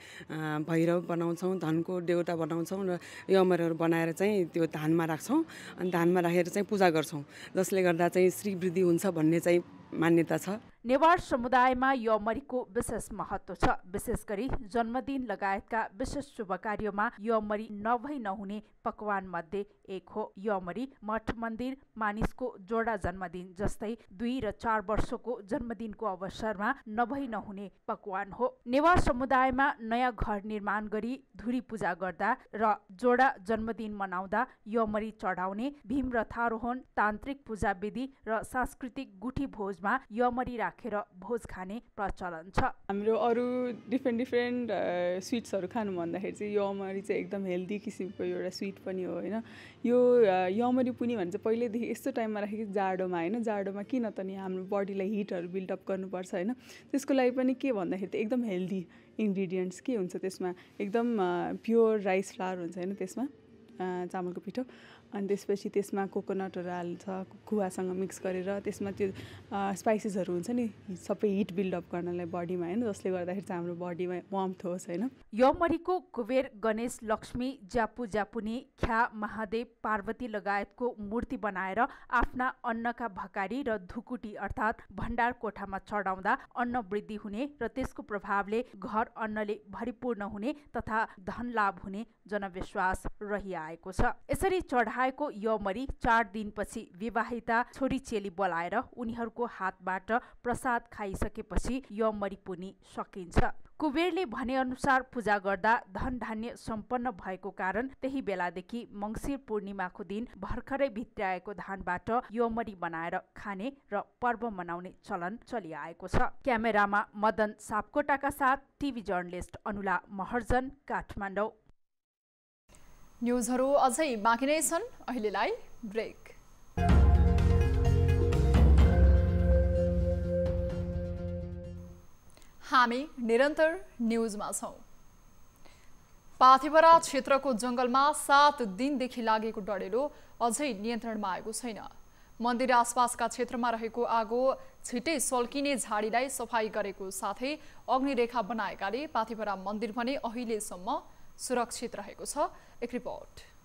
भैरव बनाउँछौँ, धनको देउता बनाउँछौँ र योमरीहरू बनाएर चाहिँ त्यो धानमा राख्छौँ। अनि धानमा राखेर चाहिँ पूजा गर्छौँ, जसले गर्दा चाहिँ श्री वृद्धि हुन्छ भन्ने चाहिँ मान्यता छ। नेवार समुदायमा योमरीको विशेष महत्त्व छ। विशेष गरी जन्मदिन लगायतका विशेष शुभ कार्यमा योमरी नभई नहुने पकवान मध्ये एक हो। योमरी मठ मन्दिर, मानिसको जोडा जन्मदिन जस्तै 2 र 4 वर्षको जन्मदिनको अवसरमा नभई नहुने पकवान हो। नेवार समुदायमा नयाँ घर निर्माण गरी धुरी पूजा गर्दा र जोडा जन्मदिन मनाउँदा योमरी चढाउने, भीम रथारोहण, तान्त्रिक पूजा विधि र सांस्कृतिक गुठी भोजमा योमरी राखेर भोज खाने प्रचलन छ। हाम्रो अरू डिफ्रेन्ट स्विट्सहरू खानु भन्दाखेरि चाहिँ योमरी चाहिँ एकदम हेल्दी किसिमको एउटा स्विट पनि हो हैन। यो योमरी पुनी भन्छ पहिल्यैदेखि यस्तो टाइममा राखेको जाडोमा हैन। जाडोमा किन त नि हाम्रो बडीलाई हिटहरू बिल्डअप गर्नुपर्छ हैन। त्यसको लागि पनि के भन्दाखेरि त एकदम हेल्दी इन्ग्रिडियन्ट्स के हुन्छ त्यसमा, एकदम प्योर राइस फ्लावर हुन्छ हैन त्यसमा, चामलको पिठो। अनि त्यसपछि त्यसमा कोकोनटहरू हाल्छ खुवासँग मिक्स गरेर। त्यसमा त्यो स्पाइसेसहरू हुन्छ नि सबै हिट बिल्डअप गर्नलाई बडीमा हैन, जसले गर्दाखेरि चाहिँ हाम्रो बडीमा वार्मथ होस् हैन। योमरीको कुबेर, गणेश, लक्ष्मी, ज्यापुनी, ख्या, महादेव, पार्वती लगायतको मूर्ति बनाएर आफ्ना अन्नका भकारी र धुकुटी अर्थात् भण्डार कोठामा चढाउँदा अन्न वृद्धि हुने र त्यसको प्रभावले घर अन्नले भरिपूर्ण हुने तथा धन लाभ हुने जनविश्वास रहिआएको छ। यसरी चढाएको योमरी 4 दिनपछि विवाहिता छोरी चेली बोलाएर उनीहरूको हातबाट प्रसाद खाइसकेपछि योमरी पुनी सकिन्छ। कुबेरले भने अनुसार पूजा गर्दा धन धान्य सम्पन्न भएको कारण त्यही बेलादेखि मङ्सिर पूर्णिमाको दिन भर्खरै भित्र्याएको धानबाट योमरी बनाएर खाने र पर्व मनाउने चलन चलिआएको छ। क्यामेरामा मदन सापकोटाका साथ टिभी जर्नलिस्ट अनुला महर्जन, काठमाडौँ। न्युजहरू अझै बाँकी नै छन्, अहिलेलाई ब्रेक। हामी निरन्तर न्युजमा छौँ। पाथिभरा क्षेत्रको जंगलमा 7 दिनदेखि लागेको डढेलो अझै नियन्त्रणमा आएको छैन। मन्दिर आसपासका क्षेत्रमा रहेको आगो छिटै सल्किने झाडीलाई सफाई गरेको साथै अग्निरेखा बनाएकाले पाथिभरा मन्दिर भने अहिलेसम्म सुरक्षित रहेको छ। एक रिपोर्ट।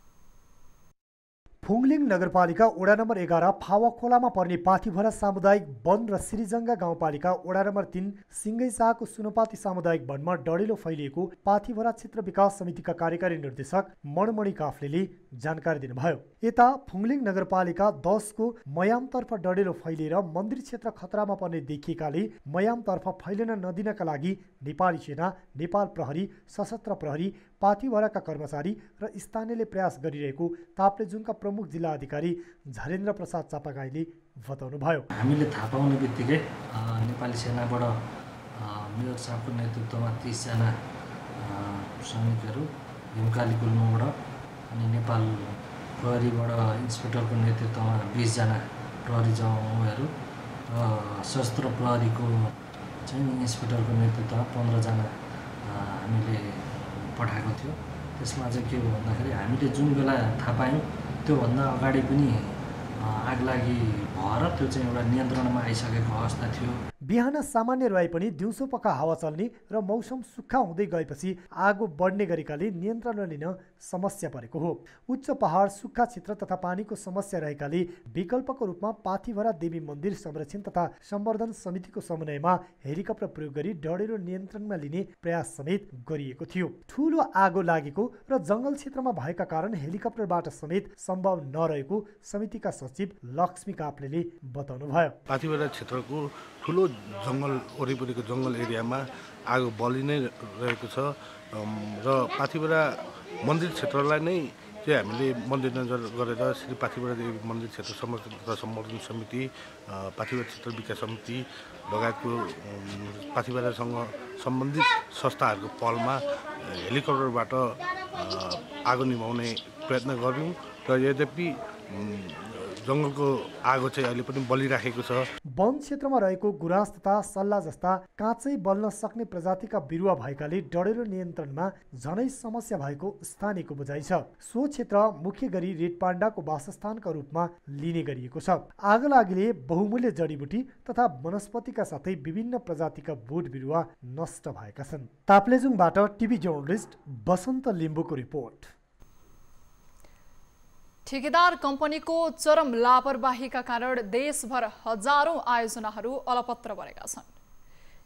फुङलिङ नगरपालिका वडा नम्बर 11 फावा खोलामा पर्ने पाथिभरा सामुदायिक वन र श्रीजंगा गाउँपालिका वडा नम्बर 3 सिंगैसाको सुनपाती सामुदायिक वनमा डढेलो फैलिएको पाथिभरा क्षेत्र विकास समितिका कार्यकारी निर्देशक मणमणि काफ्लेले जानकारी दिनुभयो। यता फुङलिङ नगरपालिका 10 को मयामतर्फ डढेलो फैलिएर मन्दिर क्षेत्र खतरामा पर्ने देखिएकाले मयामतर्फ फैलिन नदिनका लागि नेपाली सेना, नेपाल प्रहरी, सशस्त्र प्रहरी, पाथिभराका कर्मचारी र स्थानीयले प्रयास गरिरहेको ताप्लेजुङका प्रमुख जिल्ला अधिकारी झरेन्द्र प्रसाद चापागाईले बताउनुभयो। हामीले थाहा पाउने बित्तिकै नेपाली सेनाबाट मेयर साहबको नेतृत्वमा 30 जना सैनिकहरू हिमकाली गुल्मबाट अनि नेपाल प्रहरीबाट इन्सपेक्टरको नेतृत्वमा 20 जना प्रहरी जवानहरू र सशस्त्र प्रहरीको चाहिँ इन्सपेक्टरको नेतृत्वमा 15 जना हामीले पठाएको थियो। त्यसमा चाहिँ के हो भन्दाखेरि हामीले जुन बेला थाहा पायौँ त्योभन्दा अगाडि पनि आगलागी भएर त्यो चाहिँ एउटा नियन्त्रणमा आइसकेको अवस्था थियो। बिहान सामान्य रहे पनि दिउँसो पक्का हावा चल्ने र मौसम सुक्खा हुँदै गएपछि आगो बढ्ने गरेकाले नियन्त्रण लिन समस्या परेको हो। उच्च पहाड, सुक्खा क्षेत्र तथा पानीको समस्या रहेकाले विकल्पको रूपमा पाथिभरा देवी मन्दिर संरक्षण तथा सम्वर्धन समितिको समन्वयमा हेलिकप्टर प्रयोग गरी डढेलो नियन्त्रणमा लिने प्रयास समेत गरिएको थियो। ठूलो आगो लागेको र जंगल क्षेत्रमा भएका कारण हेलिकप्टरबाट समेत सम्भव नरहेको समितिका सचिव लक्ष्मी काफ्लेले बताउनुभयो। पाथिभरा क्षेत्रको ठुलो जंगल वरिपरिको जंगल एरियामा आगो बलि नै रहेको छ र पाथिभरा मन्दिर क्षेत्रलाई नै चाहिँ हामीले मध्यनजर गरेर श्री पाथिभरा देवी मन्दिर क्षेत्र संरक्षण तथा सम्वर्धन समिति, पाथिभरा क्षेत्र विकास समिति लगायतको पाथिभरासँग सम्बन्धित संस्थाहरूको पहलमा हेलिकप्टरबाट आगो निभाउने प्रयत्न गर्यौँ र यद्यपि जंगलको आगो चाहिँ अहिले पनि बलिराखेको छ। वन क्षेत्रमा रहेको गुराँस तथा सल्ला जस्ता काँचै बल्न सक्ने प्रजातिका बिरुवा भएकाले डढेलो नियन्त्रणमा झनै समस्या भएको स्थानीयको बुझाइ छ। सो क्षेत्र मुख्य गरी रेड पाण्डाको वासस्थानका रूपमा लिने गरिएको छ। आगलागीले बहुमूल्य जडीबुटी तथा वनस्पतिका साथै विभिन्न प्रजातिका बोट बिरुवा नष्ट भएका छन्। ताप्लेजुङबाट टिभी जर्नलिस्ट बसन्त लिम्बुको रिपोर्ट। ठेकेदार कम्पनीको चरम लापरवाहीका कारण देशभर हजारौं आयोजनाहरू अलपत्र बनेका छन्।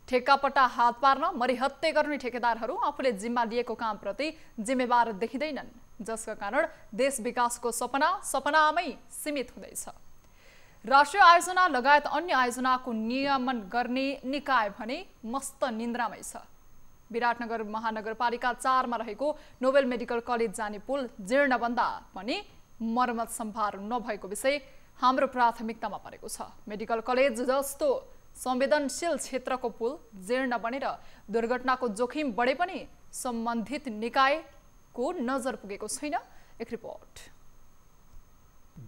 ठेक्कापट्टा हात पार्न मरिहत्ते गर्ने ठेकेदारहरू आफूले जिम्मा लिएको कामप्रति जिम्मेवार देखिँदैनन्, जसका कारण देश विकासको सपनामै सीमित हुँदैछ। राष्ट्रिय आयोजना लगायत अन्य आयोजनाको नियमन गर्ने निकाय भने मस्त निन्द्रामै छ। विराटनगर महानगरपालिका 4 मा रहेको नोबेल मेडिकल कलेज जाने पुल जीर्ण बन्दा पनि मर्मत सम्भार नभएको विषय हाम्रो प्राथमिकतामा परेको छ। मेडिकल कलेज जस्तो संवेदनशील क्षेत्रको पुल जीर्ण बनेर दुर्घटनाको जोखिम बढे पनि सम्बन्धित निकायको नजर पुगेको छैन। एक रिपोर्ट।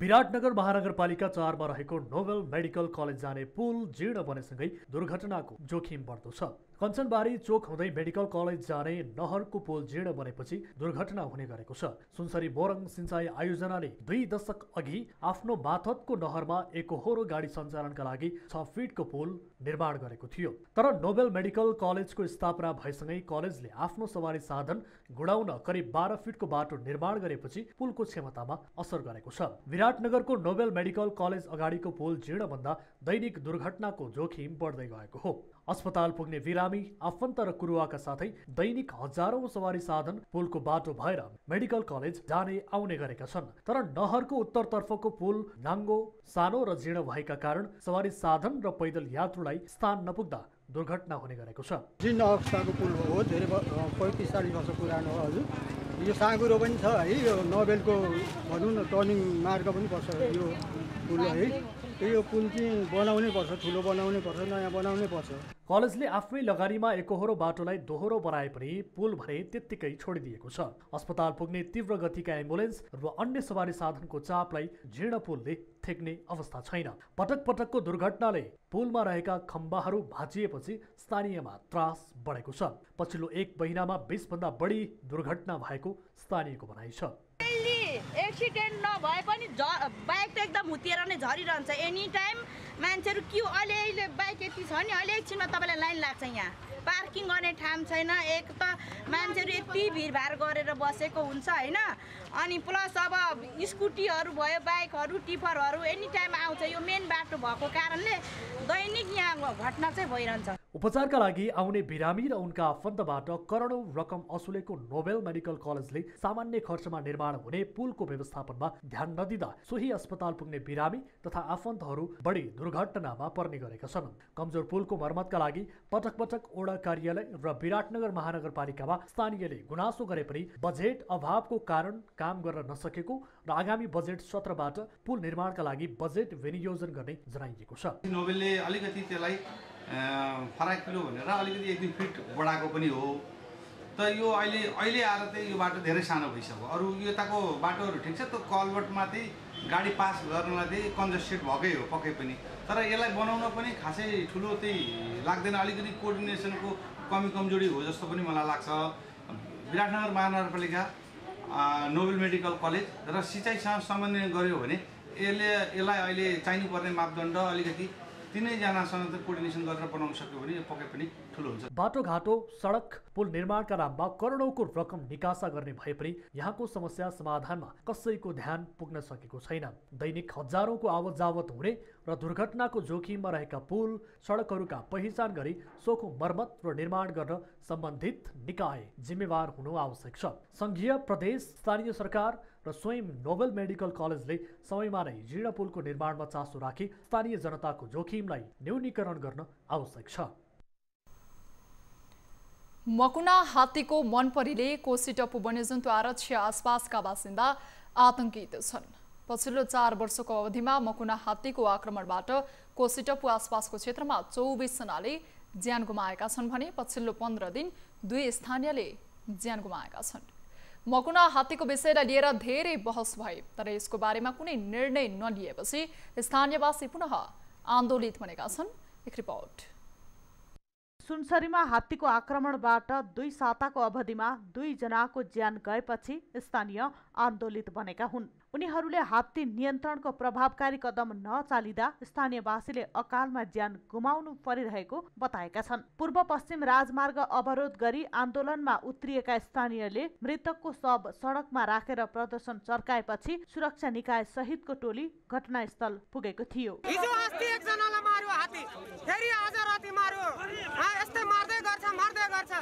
विराटनगर महानगरपालिका 4 मा रहेको नोबेल मेडिकल कलेज जाने पुल जीर्ण बनेसँगै दुर्घटनाको जोखिम बढ्दो छ। कञ्चनबारी चोक हुँदै मेडिकल कलेज जाने नहरको पुल जीर्ण बनेपछि दुर्घटना हुने गरेको छ। सुनसरी बोरङ सिंचाई आयोजनाले 2 दशक अघि आफ्नो माथतको नहरमा एकहोरो गाडी सञ्चालनका लागि 6 फिटको पुल निर्माण गरेको थियो। तर नोबेल मेडिकल कलेजको स्थापना भएसँगै कलेजले आफ्नो सवारी साधन गुडाउन करिब 12 फिटको बाटो निर्माण गरेपछि पुलको क्षमतामा असर गरेको छ। विराटनगरको नोबेल मेडिकल कलेज अगाडिको पुल जीर्ण बन्दा दैनिक दुर्घटनाको जोखिम बढ्दै गएको हो। अस्पताल पुग्ने बिरामी, आफन्त र कुरुवाका साथै दैनिक हजारौं सवारी साधन पुलको बाटो भएर मेडिकल कलेज जाने आउने गरेका छन्। तर नहरको उत्तरतर्फको पुल नाङ्गो, सानो र जीर्ण भएका कारण सवारी साधन र पैदल यात्रुलाई स्थान नपुग्दा दुर्घटना हुने गरेको छ। जीर्ण अवस्थाको पुल हो, धेरै 35-40 वर्ष पुरानो हो। हजुर, यो साँगुरो पनि छ है, यो नोबेलको भनौँ न टर्निङ मार्ग पनि पर्छ यो पुल है। यो पुल चाहिँ बनाउनै पर्छ, ठुलो बनाउनै पर्छ, नयाँ बनाउनै पर्छ। कलेजले आफ्नै लगानीमा एकहोरो बाटोलाई दोहोरो बनाए पनि पुल भने त्यत्तिकै छोडिदिएको छ। अस्पताल पुग्ने तीव्र गतिका एम्बुलेन्स र अन्य सवारी साधनको चापलाई जीर्ण पुलले थेक्ने अवस्था छैन। पटक पटकको दुर्घटनाले पुलमा रहेका खम्बाहरू भाँचिएपछि स्थानीयमा त्रास बढेको छ। पछिल्लो 1 महिनामा 20 भन्दा बढी दुर्घटना भएको स्थानीयको भनाइ छ। एक्सिडेन्ट नभए पनि बाइक त एकदम हुतिएर नै झरिरहन्छ एनी टाइम। मान्छेहरू के अहिले बाइक यति छ नि, अहिले एकछिनमा तपाईँलाई लाइन लाग्छ। यहाँ पार्किङ गर्ने ठाउँ छैन। एक त मान्छेहरू यति भिडभाड गरेर बसेको हुन्छ होइन, अनि प्लस अब स्कुटीहरू भयो, बाइकहरू, टिफरहरू एनी टाइम आउँछ। यो मेन बाटो भएको कारणले दैनिक यहाँ घटना चाहिँ भइरहन्छ। उपचारका लागि आउने बिरामी र उनका आफन्तबाट करोडौं रकम असुलेको नोबेल मेडिकल कलेजले सामान्य खर्चमा निर्माण हुने पुलको व्यवस्थापनमा ध्यान नदिँदा सोही अस्पताल पुग्ने बिरामी तथा आफन्तहरू बढी दुर्घटनामा पर्ने गरेका छन्। कमजोर पुलको मर्मतका लागि पटक पटक ओडा कार्यालय र विराटनगर महानगरपालिकामा स्थानीयले गुनासो गरे पनि बजेट अभावको कारण काम गर्न नसकेको र आगामी बजेट सत्रबाट पुल निर्माणका लागि बजेट विनियोजन गर्ने जनाइएको छ। नोबेलले अलिकति त्यसलाई फराकिलो भनेर अलिकति 1-2 फिट बढाएको पनि हो। त यो अहिले आएर चाहिँ यो बाटो धेरै सानो भइसक्यो। अरू यताको बाटोहरू ठिक छ, त्यो कलवर्टमा चाहिँ गाडी पास गर्नलाई चाहिँ कन्जस्टेड भएकै हो पक्कै पनि। तर यसलाई बनाउन पनि खासै ठुलो चाहिँ लाग्दैन। अलिकति कोअर्डिनेसनको कमजोरी हो जस्तो पनि मलाई लाग्छ। विराटनगर महानगरपालिका, नोबेल मेडिकल कलेज र सिँचाइसँग समन्वय गर्यो भने यसलाई अहिले चाहिनुपर्ने मापदण्ड अलिकति तीनैजनासँग कोअर्डिनेसन गरेर बनाउन सक्यो भने पक्कै पनि ठुलो हुन्छ। बाटोघाटो, सडक, पुल निर्माणका नाममा करोडौंको रकम निकासा गर्ने भए पनि यहाँको समस्या समाधानमा कसैको ध्यान पुग्न सकेको छैन। दैनिक हजारौंको आवत जावत हुने र दुर्घटनाको जोखिममा रहेका पुल, सडकहरूका पहिचान गरी सोको मर्मत र निर्माण गर्न सम्बन्धित निकाय जिम्मेवार हुनु आवश्यक छ। संघीय, प्रदेश, स्थानीय सरकार र स्वयं नोबेल मेडिकल कलेजले समयमा नै जीर्ण पुलको निर्माणमा चासो राखी स्थानीय जनताको जोखिमलाई न्यूनीकरण गर्न आवश्यक छ। मकुना हात्तीको मनपरीले कोसीटप्पु वन्यजन्तु आरक्ष आसपासका बासिन्दा आतंकित छन्। पछिल्लो 4 वर्षको अवधिमा मकुना हात्तीको आक्रमणबाट कोसीटप्पु आसपासको क्षेत्रमा 24 जनाले ज्यान गुमाएका छन् भने पछिल्लो 15 दिन 2 स्थानीयले ज्यान गुमाएका छन्। मकुना हात्तीको विषयलाई लिएर धेरै बहस भए, तर यसको बारेमा कुनै निर्णय नलिएपछि स्थानीयवासी पुनः आन्दोलित बनेका छन्। एक रिपोर्ट। सुनसरीमा हात्तीको आक्रमणबाट 2 साताको अवधिमा 2 जनाको ज्यान गएपछि स्थानीय आन्दोलित बनेका हुन्। उनीहरूले हात्ती नियन्त्रणको प्रभावकारी कदम नचालिँदा स्थानीयवासीले अकालमा ज्यान गुमाउनु परिरहेको बताएका छन्। पूर्व पश्चिम राजमार्ग अवरोध गरी आन्दोलनमा उत्रिएका स्थानीयले मृतकको शव सडकमा राखेर प्रदर्शन चर्काएपछि सुरक्षा निकाय सहितको टोली घटनास्थल पुगेको थियो। हिजो अस्ति एकजनालाई मार्यो हात्ती, फेरि आज राति मार्यो। यस्तै मार्दै गर्छ।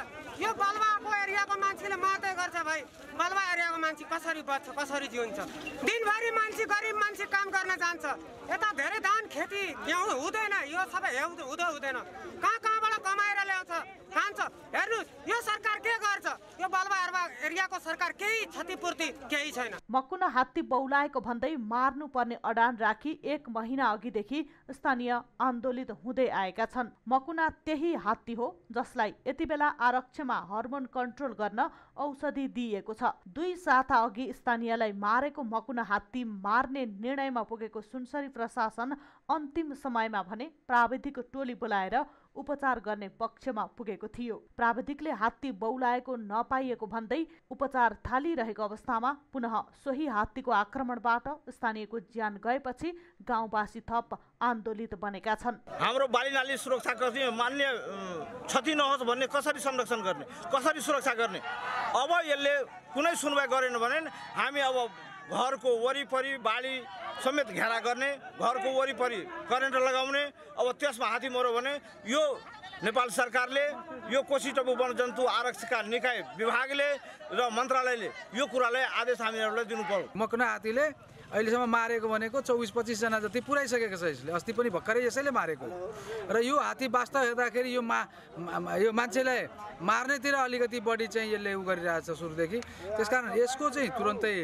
यो बलवाको एरियाको मान्छेले मार्दै गर्छ भाइ। बलवा एरियाको मान्छे कसरी बच्छ, कसरी जिउँछ? दिनभरि मान्छे, गरिब मान्छे काम गर्न जान्छ। यता धेरै धान खेती गेहूँ हुँदैन, यो सबै हुँदैन। कहाँबाट कमाएर ल्याउँछ, खान्छ। हेर्नुहोस् यो सरकार के गर्छ? यो बलवा एरियाको सरकार केही क्षतिपूर्ति केही छैन। मकुना हात्ती बौलाएको भन्दै मार्नु पर्ने अडान राखी 1 महिना अघिदेखि स्थानीय आन्दोलित हुँदै आएका छन्। मकुना त्यही हात्ती हो जसलाई यति बेला आरक्षमा हर्मोन कन्ट्रोल गर्न औषधि दिइएको छ। 2 साता अघि स्थानीयलाई मारेको मकुना हात्ती मार्ने निर्णयमा पुगेको सुनसरी प्रशासन अन्तिम समयमा भने प्राविधिक टोली बोलाएर उपचार गर्ने पक्षमा पुगेको थियो। प्राविधिकले हात्ती बौलाएको नपाइएको भन्दै उपचार थालिरहेको अवस्थामा पुनः सोही हात्तीको आक्रमणबाट स्थानीयको ज्यान गएपछि गाउँवासी थप आन्दोलित बनेका छन्। हाम्रो बालीनाली सुरक्षा गर्ने, मान्य क्षति नहोस् भन्ने कसरी संरक्षण गर्ने, कसरी सुरक्षा गर्ने? अब यसले कुनै सुनवाई गरेन भने हामी अब घरको वरिपरि बाली समेत घेरा गर्ने, घरको वरिपरि करेन्ट लगाउने। अब त्यसमा हात्ती मर्यो भने यो नेपाल सरकारले, यो कोसीटप्पु वन्यजन्तु आरक्षका निकाय विभागले र मन्त्रालयले यो कुरालाई आदेश हामीहरूलाई दिनु पर्यो। मकुना हात्तीले अहिलेसम्म मारेको भनेको 24-25 जना जति पुऱ्याइसकेको छ यसले। अस्ति पनि भर्खरै यसैले मारेको र यो हात्ती वास्तव हेर्दाखेरि यो मान्छेलाई मार्नेतिर अलिकति बढी चाहिँ यसले उ गरिरहेछ सुरुदेखि। त्यसकारण यसको चाहिँ तुरन्तै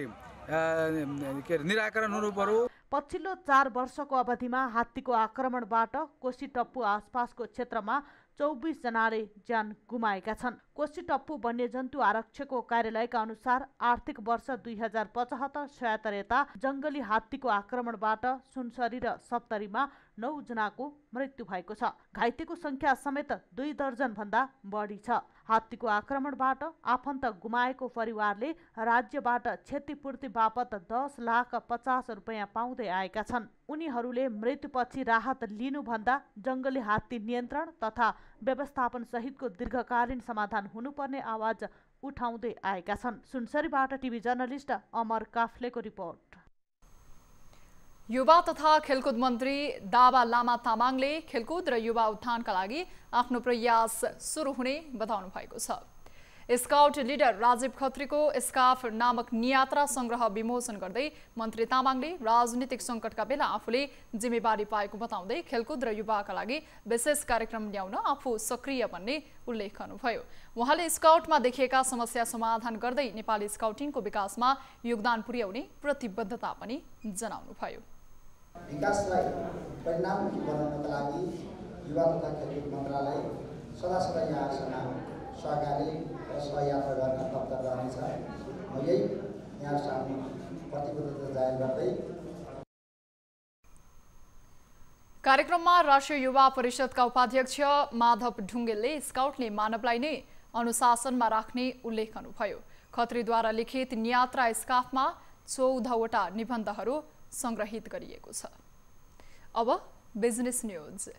निराकरण हुनु पर्यो। पछिल्लो 4 वर्षको अवधिमा हात्तीको आक्रमणबाट कोसीटप्पू आसपासको क्षेत्रमा 24 जनाले ज्यान गुमाएका छन्। कोसीटप्पू वन्यजन्तु आरक्षकको कार्यालयका अनुसार आर्थिक वर्ष 2075-76 यता जङ्गली हात्तीको आक्रमणबाट सुनसरी र सप्तरीमा 9 जनाको मृत्यु भएको छ। घाइतेको संख्या समेत 2 दर्जन भन्दा बढी छ। हात्तीको आक्रमणबाट आफन्त गुमाएको परिवारले राज्यबाट क्षतिपूर्ति बापत 10,50,000 रुपैयाँ पाउँदै आएका छन्। उनीहरूले मृत्युपछि राहत लिनुभन्दा जङ्गली हात्ती नियन्त्रण तथा व्यवस्थापन सहितको दीर्घकालीन समाधान हुनुपर्ने आवाज उठाउँदै आएका छन्। सुनसरीबाट टिभी जर्नलिस्ट अमर काफ्लेको रिपोर्ट। युवा तथा खेलकुद मन्त्री दावा लामा तामाङले खेलकुद र युवा उत्थानका लागि आफ्नो प्रयास सुरु हुने बताउनु भएको छ। स्काउट लिडर राजीव खत्रीको स्काफ नामक नियात्रा संग्रह विमोचन गर्दै मन्त्री तामाङले राजनीतिक सङ्कटका बेला आफूले जिम्मेवारी पाएको बताउँदै खेलकुद र युवाका लागि विशेष कार्यक्रम ल्याउन आफू सक्रिय बन्ने उल्लेख गर्नुभयो। उहाँले स्काउटमा देखिएका समस्या समाधान गर्दै नेपाली स्काउटिङको विकासमा योगदान पुर्याउने प्रतिबद्धता पनि जनाउनुभयो। विकासलाई परिणाममुखी बनाउनका लागि युवा तथा खेलकुद मन्त्रालय सदा यहाँसँग सहकारी र सहयात्रा गर्न तत्पर रहनेछ। म यही यहाँ सामु प्रतिबद्धता जाहेर गर्दै कार्यक्रममा राष्ट्रिय युवा परिषदका उपाध्यक्ष माधव ढुङ्गेलले स्काउटले मानवलाई नै अनुशासनमा राख्ने उल्लेख गर्नुभयो। खत्रीद्वारा लिखित नियात्रा स्काफमा 14वटा निबन्धहरू संग्रहित गरिएको छ। अब बिजनेस न्यूज।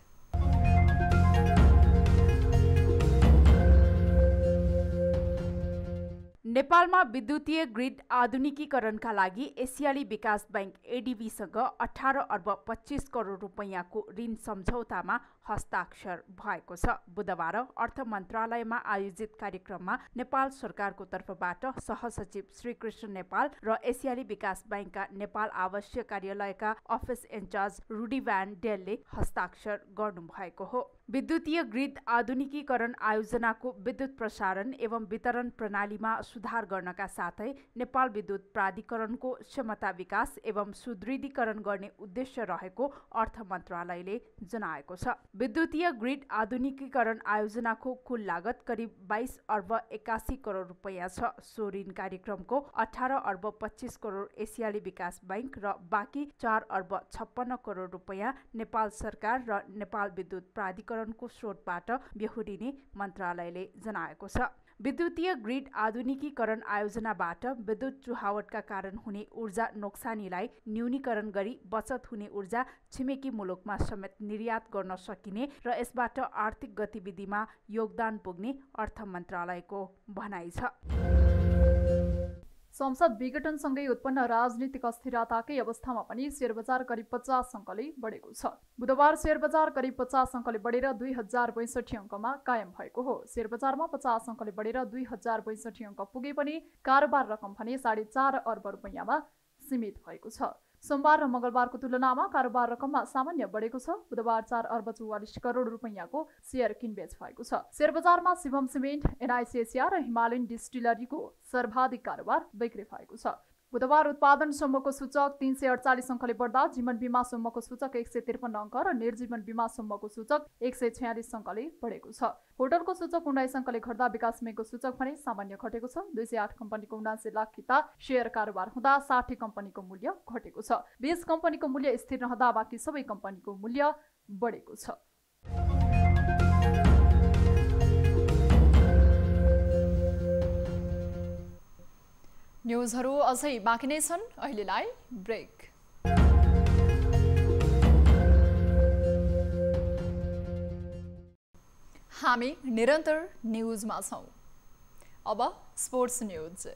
नेपालमा विद्युतीय ग्रिड आधुनिकीकरणका लागि एसियाली विकास बैंक एडीबीसँग 18 अर्ब 25 करोड रुपैयाँको ऋण सम्झौतामा हस्ताक्षर भएको छ। बुधबार अर्थ मन्त्रालयमा आयोजित कार्यक्रममा नेपाल सरकारको तर्फबाट सहसचिव श्रीकृष्ण नेपाल र एसियाली विकास बैंकका नेपाल आवश्यक कार्यालयका अफिस इन्चार्ज रुडी भ्यान डेलले हस्ताक्षर गर्नुभएको हो। विद्युतीय ग्रिड आधुनिकीकरण आयोजनाको विद्युत प्रसारण एवं वितरण प्रणालीमा सुधार गर्नका साथै नेपाल विद्युत प्राधिकरणको क्षमता विकास एवं सुदृढीकरण गर्ने उद्देश्य रहेको अर्थ मन्त्रालयले जनाएको छ। विद्युतीय ग्रिड आधुनिकीकरण आयोजनाको कुल लागत करिब 22 अर्ब 81 करोड रुपैयाँ छ। सो ऋण कार्यक्रमको 18 अर्ब 25 करोड एसियाली विकास बैंक र बाँकी 4 अर्ब 56 करोड रुपैयाँ नेपाल सरकार र नेपाल विद्युत प्राधिकरणको स्रोतबाट बेहोरिने मन्त्रालयले जनाएको छ। विद्युतीय ग्रिड आधुनिकीकरण आयोजनाबाट विद्युत चुहावटका कारण हुने ऊर्जा नोक्सानीलाई न्यूनीकरण गरी बचत हुने ऊर्जा छिमेकी मुलुकमा समेत निर्यात गर्न सकिने र यसबाट आर्थिक गतिविधिमा योगदान पुग्ने अर्थ मन्त्रालयको भनाइ छ। संसद विघटनसँगै उत्पन्न राजनीतिक अस्थिरताकै अवस्थामा पनि शेयर बजार करिब 50 अङ्कले बढेको छ। बुधबार शेयर बजार करिब 50 अङ्कले बढेर 2062 अङ्कमा कायम भएको हो। शेयर बजारमा 50 अङ्कले बढेर 2062 अङ्क पुगे पनि कारोबार रकम भने 4.5 अर्ब रुपैयाँमा सीमित भएको छ। सोमबार र मंगलबारको तुलनामा कारोबार रकममा सामान्य बढेको छ। बुधबार 4 अर्ब 44 करोड रुपैयाँको शेयर किनबेच भएको छ। शेयर बजारमा शिवम सिमेन्ट, एनआइसी एसिया र हिमालयन डिस्टिलरीको सर्वाधिक कारोबार बिक्री भएको छ। बुधबार उत्पादन सम्मको सूचक 348 अङ्कले बढ्दा जीवन बीमा सम्मको सूचक 153 अङ्क र निर्जीवन बीमा सम्मको सूचक 146 अङ्कले बढेको छ। होटलको सूचक 19 अङ्कले घट्दा विकास बैंकको सूचक भने सामान्य घटेको छ। 208 कम्पनीको 79 लाख किता शेयर कारोबार हुँदा 60 कम्पनीको मूल्य घटेको छ। 20 कम्पनीको मूल्य स्थिर रहँदा बाँकी सबै कम्पनीको मूल्य बढेको छ। न्युजहरू अझै बाँकी नै छन्। अहिलेलाई ब्रेक। हामी निरन्तर न्युजमा छौँ। अब स्पोर्ट्स न्युज।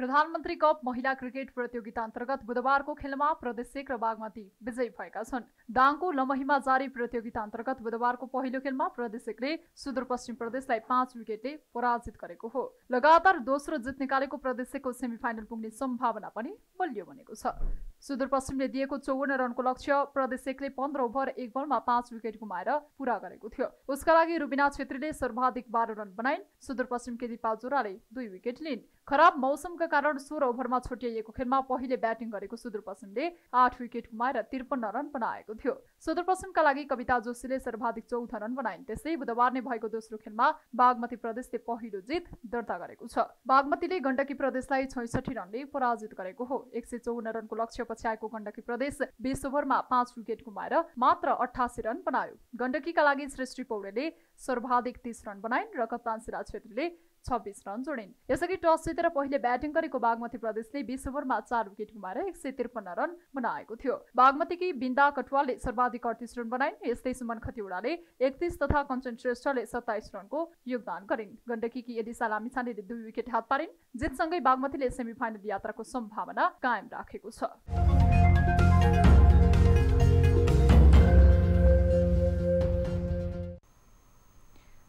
प्रधानमन्त्री कप महिला क्रिकेट प्रतियोगिता अन्तर्गत बुधबारको खेलमा प्रदेश 1 र बागमती विजयी भएका छन्। दाङको लमहीमा जारी प्रतियोगिता अन्तर्गत बुधबारको पहिलो खेलमा प्रदेश 1 ले सुदूरपश्चिम प्रदेशलाई 5 विकेटले पराजित गरेको हो। लगातार दोस्रो जित निकालेको प्रदेश 1 को सेमिफाइनल पुग्ने सम्भावना पनि बलियो बनेको छ। सुदूरपश्चिमले दिएको 54 रनको लक्ष्य प्रदेश 1ले 15 ओभर 1 बलमा 5 विकेट गुमाएर पूरा गरेको थियो। उसका लागि रुबिना छेत्रीले सर्वाधिक 12 रन बनाइन्। सुदूरपश्चिमकी दिपा जोराले 2 विकेट लिइन्। खराब मौसमका कारण 16 ओभरमा छोटिएको खेलमा पहिले ब्याटिङ गरेको सुदूरपश्चिमले 8 विकेट गुमाएर 53 रन बनाएको थियो। सुदूरपश्चिमका लागि कविता जोशीले सर्वाधिक 14 रन बनाइन्। त्यसै बुधबार नै भएको दोस्रो खेलमा बागमती प्रदेशले पहिलो जित दर्ता गरेको छ। बागमतीले गण्डकी प्रदेशलाई 66 रनले पराजित गरेको हो। 154 रनको लक्ष्य पछि आएको गण्डकी प्रदेश 20 ओभरमा 5 विकेट गुमाएर मात्र 88 रन बनायो। गण्डकीका लागि सृष्टि पौडेलले सर्वाधिक 30 रन बनाइन् र कप्तान शिला छेत्रीले 26 रन जोडिन्। यसअघि टस जितेर पहिले ब्याटिङ गरेको बागमती प्रदेशले 20 ओभरमा 4 विकेट गुमाएर 153 रन बनाएको थियो। बागमतीकी बिन्दा कटुवालले सर्वाधिक 38 रन बनाइन्। यस्तै सुमन खतिवडाले 31 तथा कञ्चन श्रेष्ठले 27 रनको योगदान गरिन्। गण्डकीकी एडिसा लामिछानेले 2 विकेट हात पारिन्। जितसँगै बागमतीले सेमिफाइनल यात्राको सम्भावना कायम राखेको छ।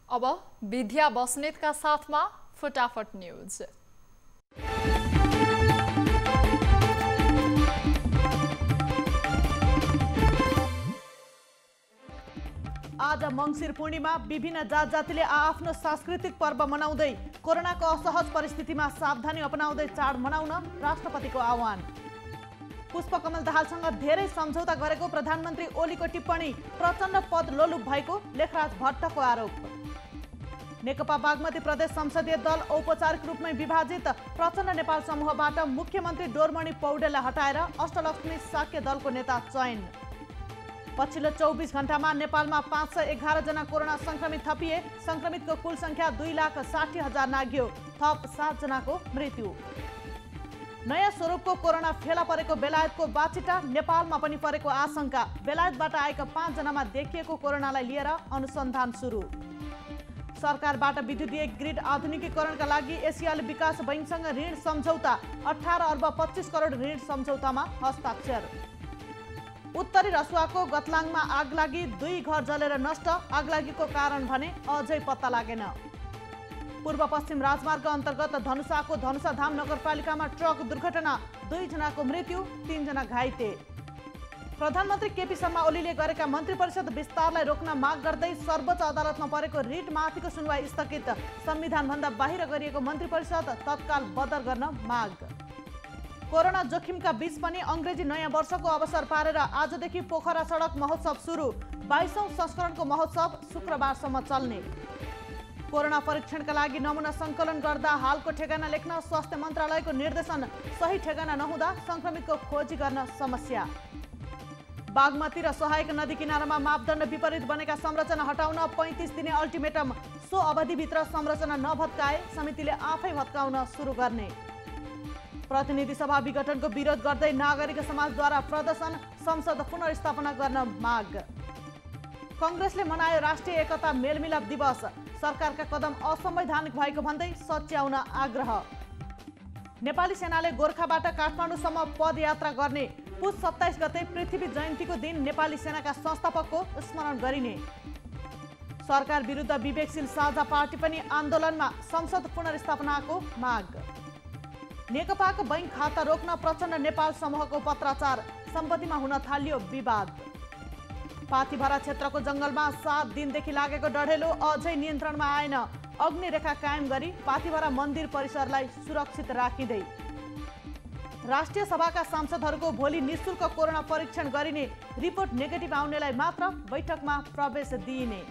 अब विद्या बस्नेतका साथमा फटाफट न्यूज। आज मङ्सिर पूर्णिमा विभिन्न जात जातिले आफ्नो सांस्कृतिक पर्व मनाउँदै कोरोनाको असहज परिस्थितिमा सावधानी अपनाउँदै चाड मनाउन राष्ट्रपतिको आह्वान। पुष्पकमल दाहालसँग धेरै सम्झौता गरेको प्रधानमन्त्री ओलीको टिप्पणी प्रचण्ड पद लोलुप भएको लेखराज भट्टको आरोप। नेकपा बागमती प्रदेश संसदीय दल औपचारिक रूपमै विभाजित। प्रचण्ड नेपाल समूहबाट मुख्यमन्त्री डोरमणि पौडेललाई हटाएर अष्टलक्ष्मी शाक्य दलको नेता चयन। पछिल्लो 24 घण्टामा नेपालमा 511 जना कोरोना संक्रमित थपिए। संक्रमितको कुल संख्या 2,60,000 नाघ्यो। थप 7 जनाको मृत्यु। नयाँ स्वरूपको कोरोना फेला परेको बेलायतको बाचिटा नेपालमा पनि परेको आशंका। बेलायतबाट आएका 5 जनामा देखिएको कोरोनालाई लिएर अनुसन्धान सुरु। सरकारबाट विद्युतीय ग्रिड आधुनिकीकरणका लागि एसियाली विकास बैंकसँग ऋण सम्झौता। 18 अर्ब 25 करोड ऋण सम्झौतामा हस्ताक्षर। उत्तरी रसुवाको गतलाङमा आगलागी, 2 घर जलेर नष्ट। आगलागीको कारण भने अझै पत्ता लागेन। पूर्व पश्चिम राजमार्ग अन्तर्गत धनुषाको धनुषाधाम नगरपालिकामा ट्रक दुर्घटना, 2 जनाको मृत्यु, 3 जना घाइते। प्रधानमन्त्री केपी शर्मा ओलीले गरेका मन्त्री परिषद विस्तारलाई रोक्न माग गर्दै सर्वोच्च अदालतमा परेको रिट माथिको सुनवाई स्थगित। संविधानभन्दा बाहिर गरिएको मन्त्री परिषद तत्काल बदर गर्न माग। कोरोना जोखिमका बीच पनि अंग्रेजी नयाँ वर्षको अवसर पारेर आजदेखि पोखरा सडक महोत्सव सुरु। 22औं संस्करणको महोत्सव शुक्रबारसम्म चल्ने। कोरोना परीक्षणका लागि नमुना सङ्कलन गर्दा हालको ठेगाना लेख्न स्वास्थ्य मन्त्रालयको निर्देशन। सही ठेगाना नहुँदा संक्रमितको खोजी गर्न समस्या। बागमती र सहायक नदी किनारामा मापदण्ड विपरीत बनेका संरचना हटाउन 35 दिने अल्टिमेटम। सो अवधिभित्र संरचना नभत्काए समितिले आफै भत्काउन सुरु गर्ने। प्रतिनिधि सभा विघटनको विरोध गर्दै नागरिक समाजद्वारा प्रदर्शन। संसद पुनर्स्थापना गर्न माग। कांग्रेसले मनायो राष्ट्रिय एकता मेलमिलाप दिवस। सरकारका कदम असंवैधानिक भएको भन्दै सच्याउन आग्रह। नेपाली सेनाले गोरखाबाट काठमाडौँसम्म पदयात्रा गर्ने। पुस 27 गते पृथ्वी जयन्तीको दिन नेपाली सेनाका संस्थापकको स्मरण गरिने। सरकार विरुद्ध विवेकशील साझा पार्टी पनि आन्दोलनमा। संसद पुनर्स्थापनाको माग। नेकपाको बैंक खाता रोक्न प्रचण्ड नेपाल समूहको पत्राचार। सम्पत्तिमा हुन थाल्यो विवाद। पाथिभरा क्षेत्रको जंगलमा 7 दिनदेखि लागेको डढेलो अझै नियन्त्रणमा आएन। अग्निरेखा कायम गरी पाथिभरा मन्दिर परिसरलाई सुरक्षित राखिँदै। राष्ट्रिय सभाका सांसदहरूको भोलि निःशुल्क कोरोना परीक्षण गरिने। रिपोर्ट नेगेटिभ आउनेलाई मात्र बैठकमा प्रवेश दिइने।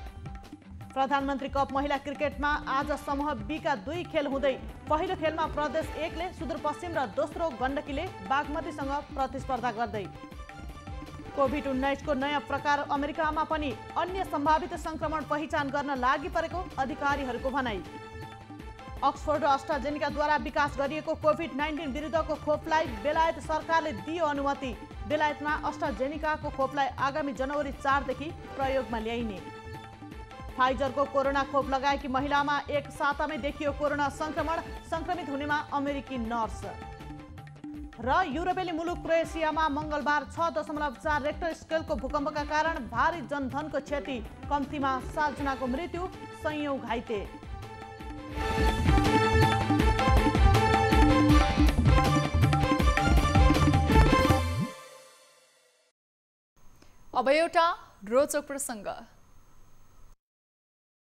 प्रधानमन्त्री कप महिला क्रिकेटमा आज समूह बी का 2 खेल हुँदै। पहिलो खेलमा प्रदेश 1ले सुदूरपश्चिम र दोस्रो गण्डकीले बागमतीसँग प्रतिस्पर्धा गर्दै। कोभिड-19 को नयाँ प्रकार अमेरिकामा पनि अन्य सम्भावित संक्रमण पहिचान गर्न लागि परेको अधिकारीहरूको भनाई। अक्सफोर्ड र अस्ट्राजेनिकाद्वारा विकास गरिएको कोभिड-19 विरुद्धको खोपलाई बेलायत सरकारले दियो अनुमति। बेलायतमा अस्ट्राजेनिकाको खोपलाई आगामी जनवरी 4 देखि प्रयोगमा ल्याइने। फाइजरको कोरोना खोप लगाएकी महिलामा एक सातामै देखियो कोरोना संक्रमण। संक्रमित हुनेमा अमेरिकी नर्स। र युरोपेली मुलुक क्रोएसियामा मंगलबार 6.4 रेक्टर स्केलको भूकम्पका कारण भारी जनधनको क्षति। कम्तीमा 7 जनाको मृत्यु, सयौं घाइते। अब एउटा रोचक प्रसङ्ग।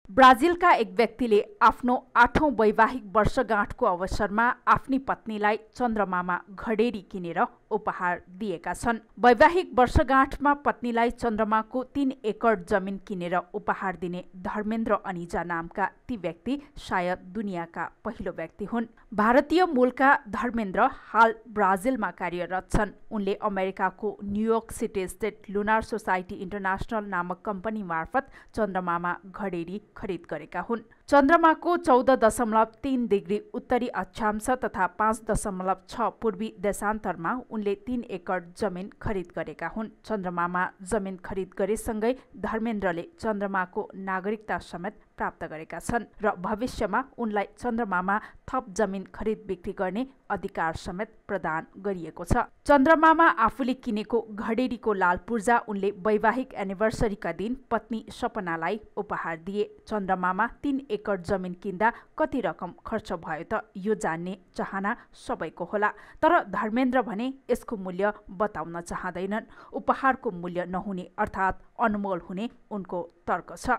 ब्राजिलका एक व्यक्तिले आफ्नो 8औं वैवाहिक वर्षगाँठको अवसरमा आफ्नी पत्नीलाई चन्द्रमामा घडेरी किनेर उपहार दिएका छन्। वैवाहिक वर्षगाँठमा पत्नीलाई चन्द्रमाको 3 एकड जमिन किनेर उपहार दिने धर्मेन्द्र अनिजा नामका ती व्यक्ति सायद दुनियाँका पहिलो व्यक्ति हुन्। भारतीय मूलका धर्मेन्द्र हाल ब्राजिलमा कार्यरत छन्। उनले अमेरिकाको New York city state lunar society international नामक कम्पनी मार्फत चन्द्रमामा घडेरी खरिद गरेका हुन्। चन्द्रमाको 14.3 डिग्री उत्तरी अक्षांश तथा 5.6 पूर्वी देशान्तरमा उनले 3 एकड जमिन खरिद गरेका हुन्। चन्द्रमामा जमिन खरिद गरेसँगै धर्मेन्द्रले चन्द्रमाको नागरिकता समेत प्राप्त गरेका छन् र भविष्यमा उनलाई चन्द्रमामा थप जमिन खरिद बिक्री गर्ने अधिकार समेत प्रदान गरिएको छ। चन्द्रमामा आफूले किनेको घडेरीको लाल पूर्जा उनले वैवाहिक एनिभर्सरीका दिन पत्नी सपनालाई उपहार दिए। चन्द्रमामा 3 एकड जमिन किन्दा कति रकम खर्च भयो त यो जान्ने चाहना सबैको होला, तर धर्मेन्द्र भने यसको मूल्य बताउन चाहँदैनन्। उपहारको मूल्य नहुने अर्थात् अनमोल हुने उनको तर्क छ।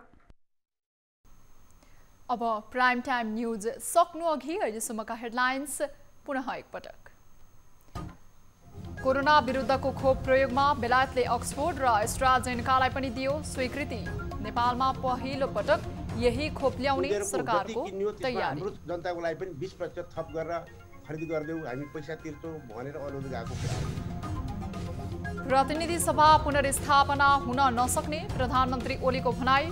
अब प्राइम टाइम न्यूज सक्नु अघि अहिलेसम्मका हेडलाइन्स पुनः एकपटक। कोरोना विरुद्धको खोप प्रयोगमा बेलायतले अक्सफोर्ड र एस्ट्राजेनेकालाई पनि दियो स्वीकृति। नेपालमा पहिलो पटक यही खोप ल्याउने सरकारको तयारी। जनताको लागि पनि 20% थप गरेर खरिद गर्दै हामी पैसा तिर्छौँ भनेर अनुरोध गएको कुरा। प्रतिनिधि सभा पुनर्स्थापना हुन नसक्ने प्रधानमन्त्री ओलीको भनाई।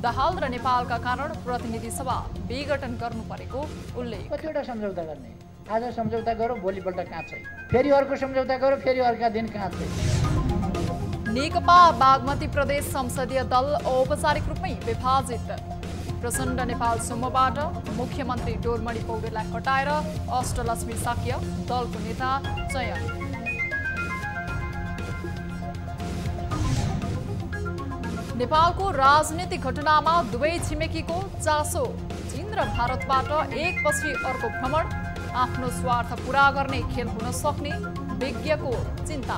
दाहाल र नेपालका कारण प्रतिनिधि सभा विघटन गर्नु परेको उल्लेख। कतिवटा सम्झौता गर्ने, आज सम्झौता गरौँ भोलिपल्ट काँचै, फेरि अर्को सम्झौता गरौँ फेरि अर्का दिन काँचै। नेकपा बागमती प्रदेश संसदीय दल औपचारिक रूपमै विभाजित। प्रचण्ड नेपाल सुमोबाट मुख्यमन्त्री डोरमणि पौडेललाई हटाएर अष्टलक्ष्मी साक्य दलको नेता चयन। नेपालको राजनीतिक घटनामा दुवै छिमेकीको चासो। चीन र भारतबाट एकपछि अर्को भ्रमण, आफ्नो स्वार्थ पूरा गर्ने खेल हुन सक्ने विज्ञको चिन्ता।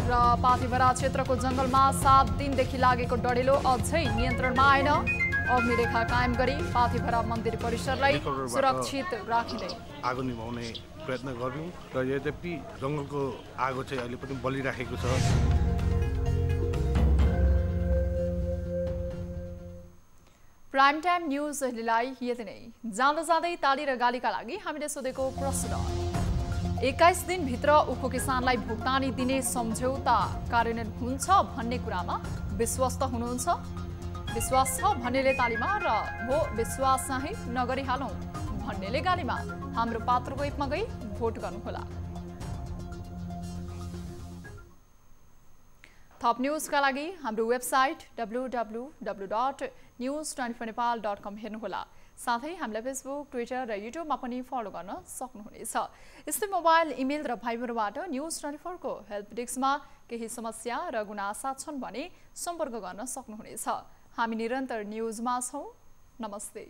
र पाथिभरा क्षेत्रको जंगलमा 7 दिनदेखि लागेको डढेलो अझै नियन्त्रणमा आएन। अग्निरेखा कायम गरी पाथिभरा मन्दिर परिसरलाई सुरक्षित राखिँदै आगो निभाउने प्रयत्न गर्यौँ र यद्यपि जङ्गलको आगो चाहिँ अहिले पनि बलिराखेको छ। प्राइम टाइम न्यूज अहिलेलाई यति नै। जाँदा जाँदै ताली र गालीका लागि हामीले सोधेको प्रश्न, 21 दिनभित्र उखु किसानलाई भुक्तानी दिने सम्झौता कार्यान्वयन हुन्छ भन्ने कुरामा विश्वस्त हुनुहुन्छ? विश्वास छ भन्नेले तालीमा र हो विश्वास चाहिँ नगरिहालौँ भन्नेले गालीमा हाम्रो पात्रको एपमा गई भोट गर्नुहोला। थप न्यूजका लागि हाम्रो वेबसाइट www.news24nepal.com हेर्नुहोला। साथै हामीलाई फेसबुक, ट्विटर र युट्युबमा पनि फलो गर्न सक्नुहुनेछ। यस्तै मोबाइल, इमेल र भाइबरबाट न्यूज24 को हेल्प डेस्कमा केही समस्या र गुनासा छन् भने सम्पर्क गर्न सक्नुहुनेछ। हामी निरन्तर न्यूजमा छौँ। नमस्ते।